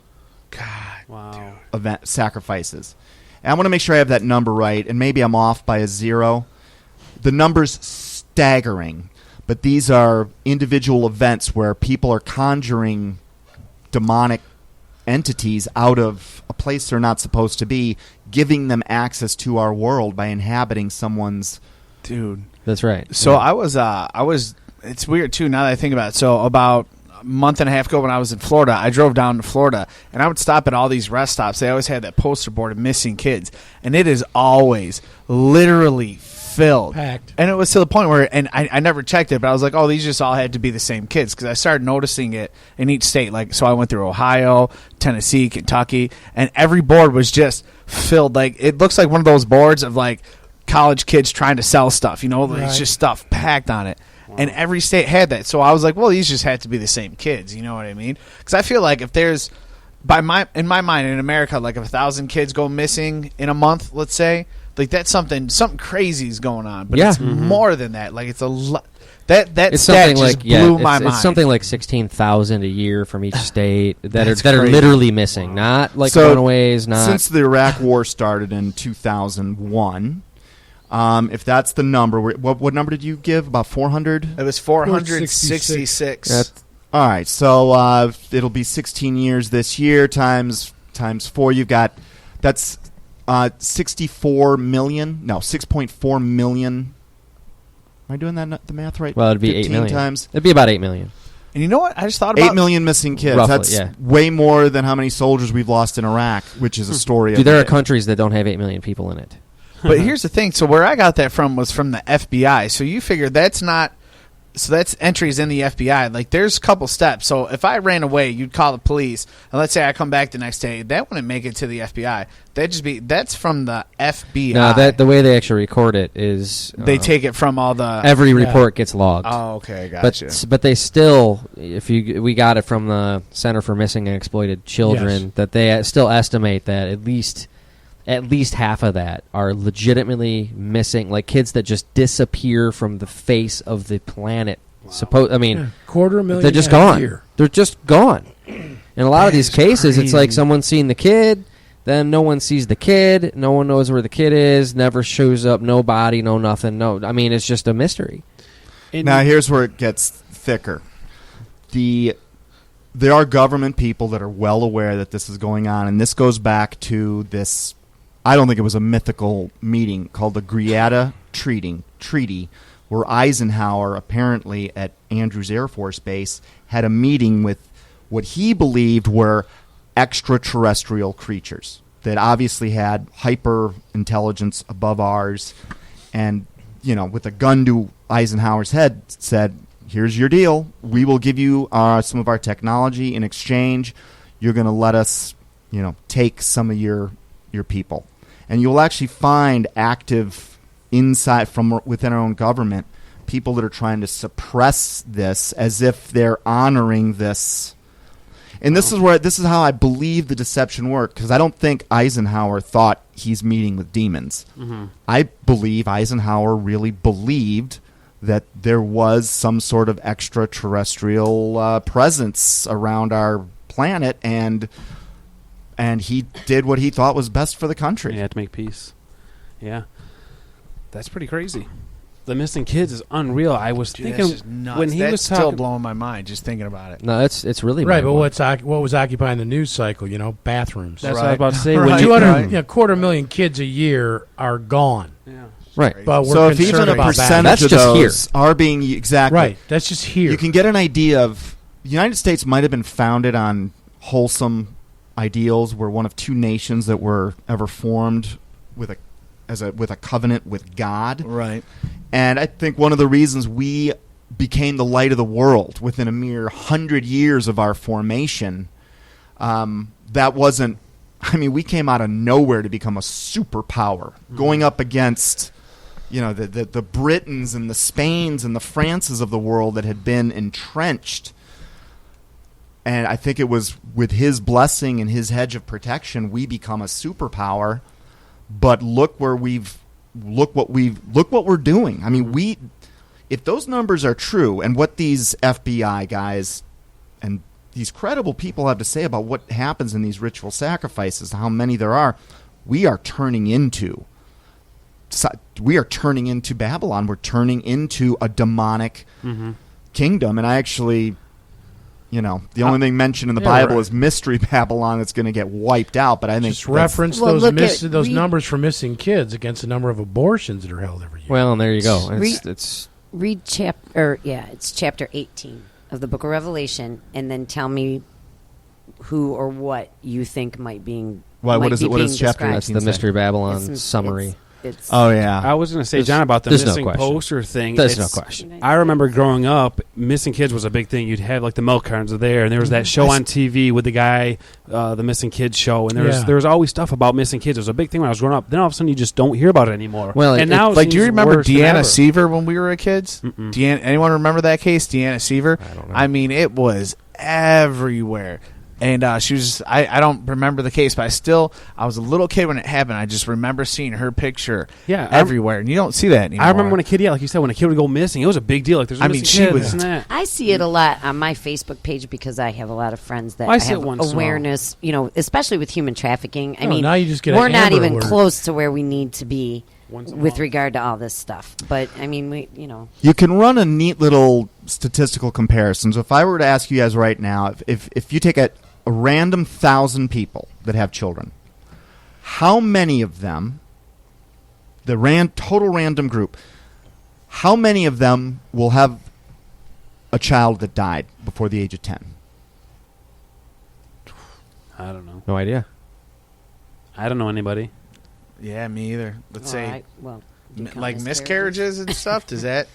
Wow. event sacrifices. And I want to make sure I have that number right, and maybe I'm off by a zero. The number's staggering, but these are individual events where people are conjuring demonic entities out of a place they're not supposed to be, giving them access to our world by inhabiting someone's... dude. That's right. So I was. It's weird too. Now that I think about it. So about a month and a half ago, when I was in Florida, I drove down to Florida, and I would stop at all these rest stops. They always had that poster board of missing kids, and it is always literally filled, Packed. and it was to the point where, and I never checked it, but I was like, oh, these just all had to be the same kids, because I started noticing it in each state. Like, so I went through Ohio, Tennessee, Kentucky, and every board was just filled. Like, it looks like one of those boards of like college kids trying to sell stuff, Right. It's just stuff packed on it. And every state had that. So I was like, well, these just had to be the same kids. You know what I mean? Because I feel like if there's, in my mind, in America, like if 1,000 kids go missing in a month, let's say, like that's something crazy is going on. But Yeah. it's more than that. Like it's a lot. That It's stat something just like blew my it's mind. something like 16,000 a year from each state that are That's that are crazy. literally missing, not like So, runaways, not Since the Iraq War started in 2001, if that's the number, what number did you give? About 400? It was 466. That's- All right, so it'll be 16 years this year times 4. You've got that's 64 million. No, 6.4 million. Am I doing the math right? well, it'd be 8 15 million. times It'd be about 8 million. And you know what? I just thought about 8 million missing kids. Roughly, That's yeah. way more than how many soldiers we've lost in Iraq, which is a story. Dude, of there are it. countries that don't have 8 million people in it. But here's the thing. So where I got that from was from the FBI. So you figure that's not. So that's entries in the FBI. Like there's a couple steps. So if I ran away, you'd call the police, and let's say I come back the next day, that wouldn't make it to the FBI. That's from the FBI. No, the way they actually record it is they take it from all the. every report gets logged. Oh, okay, gotcha. But they still, we got it from the Center for Missing and Exploited Children, Yes. that they still estimate that at least half of that are legitimately missing, like kids that just disappear from the face of the planet. Wow. I mean, 250,000. they're just a gone. year. They're just gone. In a lot of these cases, it's like crazy. someone's seen the kid, then no one sees the kid, no one knows where the kid is, never shows up, no body, no nothing. No, I mean, it's just a mystery. Now here's where it gets thicker. There are government people that are well aware that this is going on, and this goes back to this. I don't think it was a mythical meeting called the Greada Treaty, where Eisenhower, apparently at Andrews Air Force Base, had a meeting with what he believed were extraterrestrial creatures that obviously had hyper intelligence above ours, and with a gun to Eisenhower's head said, here's your deal, we will give you some of our technology in exchange, you're going to let us take some of your people. And you'll actually find active inside from within our own government people that are trying to suppress this as if they're honoring this. And this is how I believe the deception worked, because I don't think Eisenhower thought he's meeting with demons. Mm-hmm. I believe Eisenhower really believed that there was some sort of extraterrestrial presence around our planet, and he did what he thought was best for the country. Yeah, to make peace. Yeah. That's pretty crazy. The missing kids is unreal. I was thinking when he was still blowing my mind just thinking about it. No, it's really right. But what was occupying the news cycle? Bathrooms. That's what I was about to say. Right. 250,000 kids a year are gone. Yeah. Right. But we're so if even concerned a about percentage of just those here. are being exactly right, that's just here. You can get an idea of the United States might have been founded on wholesome ideals. We're one of two nations that were ever formed with a covenant with God. Right. And I think one of the reasons we became the light of the world within a mere 100 years of our formation, that wasn't, we came out of nowhere to become a superpower, going up against, the Britons and the Spains and the Frances of the world that had been entrenched. And I think it was with his blessing and his hedge of protection, we become a superpower. But look what we're doing. If those numbers are true, and what these FBI guys and these credible people have to say about what happens in these ritual sacrifices, how many there are, we are turning into Babylon. We're turning into a demonic kingdom. And I actually, the only thing mentioned in the Bible is Mystery Babylon that's going to get wiped out. But I think just reference those numbers for missing kids against the number of abortions that are held every year. Well, and there you go. Read chapter 18 of the Book of Revelation, and then tell me who or what you think might be. What is chapter 18? That's the Mystery Babylon summary. I was going to say, John, about the missing poster thing. There's no question. I remember growing up, missing kids was a big thing. You'd have the milk cartons there, and there was that show on TV with the guy, the missing kids show, and there was always stuff about missing kids. It was a big thing when I was growing up. Then all of a sudden, you just don't hear about it anymore. Well, and now, do you remember Deanna Seaver when we were kids? Anyone remember that case, Deanna Seaver? I don't know. It was everywhere. And she was I don't remember the case, but I was a little kid when it happened. I just remember seeing her picture everywhere. And you don't see that anymore. I remember when a kid, like you said, when a kid would go missing, it was a big deal. Like, there's a missing kid, and that. I see it a lot on my Facebook page because I have a lot of friends that have awareness, especially with human trafficking. Now you just get we're not even close to where we need to be with regard to all this stuff. But, You can run a neat little statistical comparison. So if I were to ask you guys right now, if you take a random 1,000 people that have children, how many of them, total random group, how many of them will have a child that died before the age of 10? I don't know. No idea. I don't know anybody. Yeah, me either. Let's say, like miscarriages and stuff. Does that?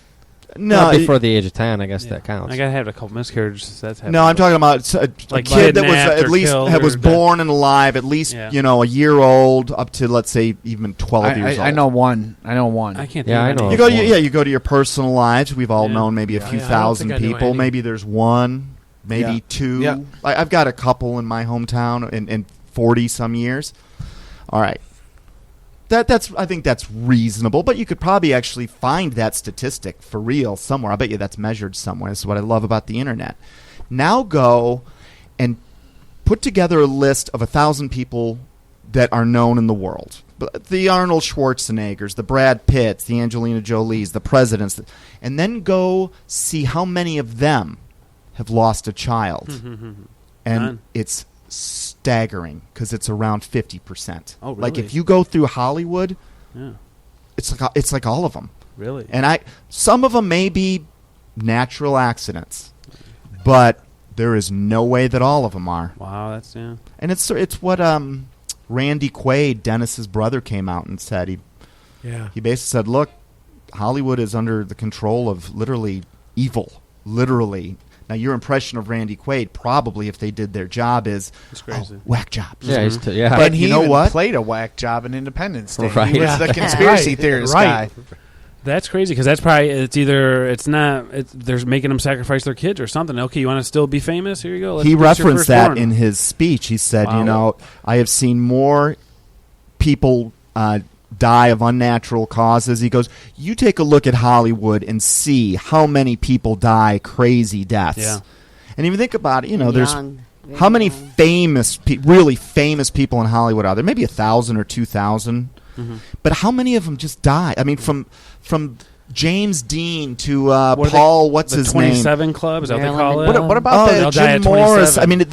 No, not before the age of 10. I guess that counts. I gotta have a couple miscarriages. That's happened. No, I'm talking about a kid that was at least was born and alive, at least a year old, up to let's say even 12 years old. I know one. I can't. I know. You go to your personal lives. We've all known maybe a few thousand people. Maybe there's one, maybe two. Yeah. I've got a couple in my hometown in 40 some years. All right. I think that's reasonable, but you could probably actually find that statistic for real somewhere. I bet you that's measured somewhere. This is what I love about the internet. Now go and put together a list of 1,000 people that are known in the world. The Arnold Schwarzeneggers, the Brad Pitts, the Angelina Jolies, the presidents, and then go see how many of them have lost a child. And it's staggering because it's around 50%. Oh, really? Like if you go through Hollywood, it's like all of them. Really? And some of them may be natural accidents, but there is no way that all of them are. Wow, that's yeah. And it's what Randy Quaid, Dennis's brother, came out and said. He basically said, "Look, Hollywood is under the control of literally evil, literally." Now, your impression of Randy Quaid, probably, if they did their job, is whack jobs. Yeah, But you know what? Played a whack job in Independence Day. Right. He was the conspiracy theorist guy. That's crazy because that's probably they're making them sacrifice their kids or something. Okay, you want to still be famous? Here you go. He referenced that in his speech. He said, I have seen more people die of unnatural causes. He goes, you take a look at Hollywood and see how many people die crazy deaths. Yeah. And if you think about it, there's how many really famous people in Hollywood are there? Maybe 1,000 or 2,000. Mm-hmm. But how many of them just die? I mean, from James Dean to Paul, what's his name? 27 Club, is that what they call it? What about Jim Morris? I mean,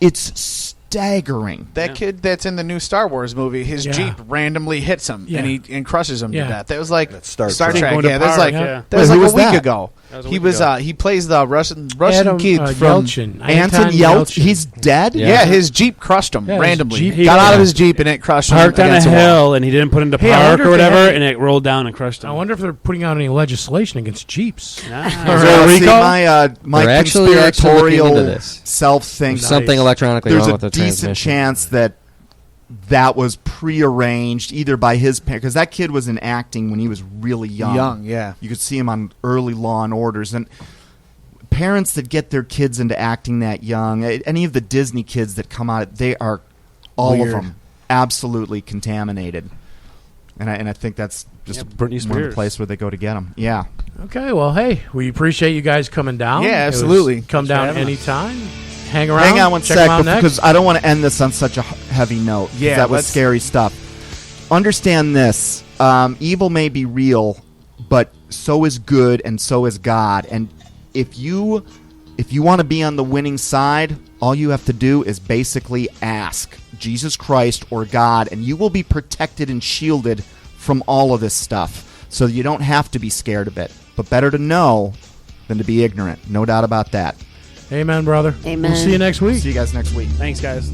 it's staggering. That kid that's in the new Star Wars movie, his Jeep randomly hits him and crushes him to death. That was like Star Trek. Yeah, that was like a week ago. He plays the Russian kid from Anton Yelchin. He's dead? Yeah, his Jeep crushed him randomly. He got out of his Jeep and it crushed him. Parked on a hill and he didn't put into park or whatever, and it rolled down and crushed him. I wonder if they're putting out any legislation against Jeeps. My conspiratorial self thinks something electronically there's wrong with the a decent chance that was prearranged either by his parents, because that kid was in acting when he was really young. You could see him on early Law and Orders. And parents that get their kids into acting that young, any of the Disney kids that come out, they are all of them absolutely contaminated. And I think that's just one of the places where they go to get them. Yeah. Okay, well, hey, we appreciate you guys coming down. Yeah, absolutely. Come down anytime. Hang around. Hang on one sec, because I don't want to end this on such a heavy note. Yeah, that was scary stuff. Understand this: evil may be real, but so is good, and so is God. And if you want to be on the winning side, all you have to do is basically ask Jesus Christ or God, and you will be protected and shielded from all of this stuff. So you don't have to be scared of it. But better to know than to be ignorant. No doubt about that. Amen, brother. Amen. We'll see you next week. See you guys next week. Thanks, guys.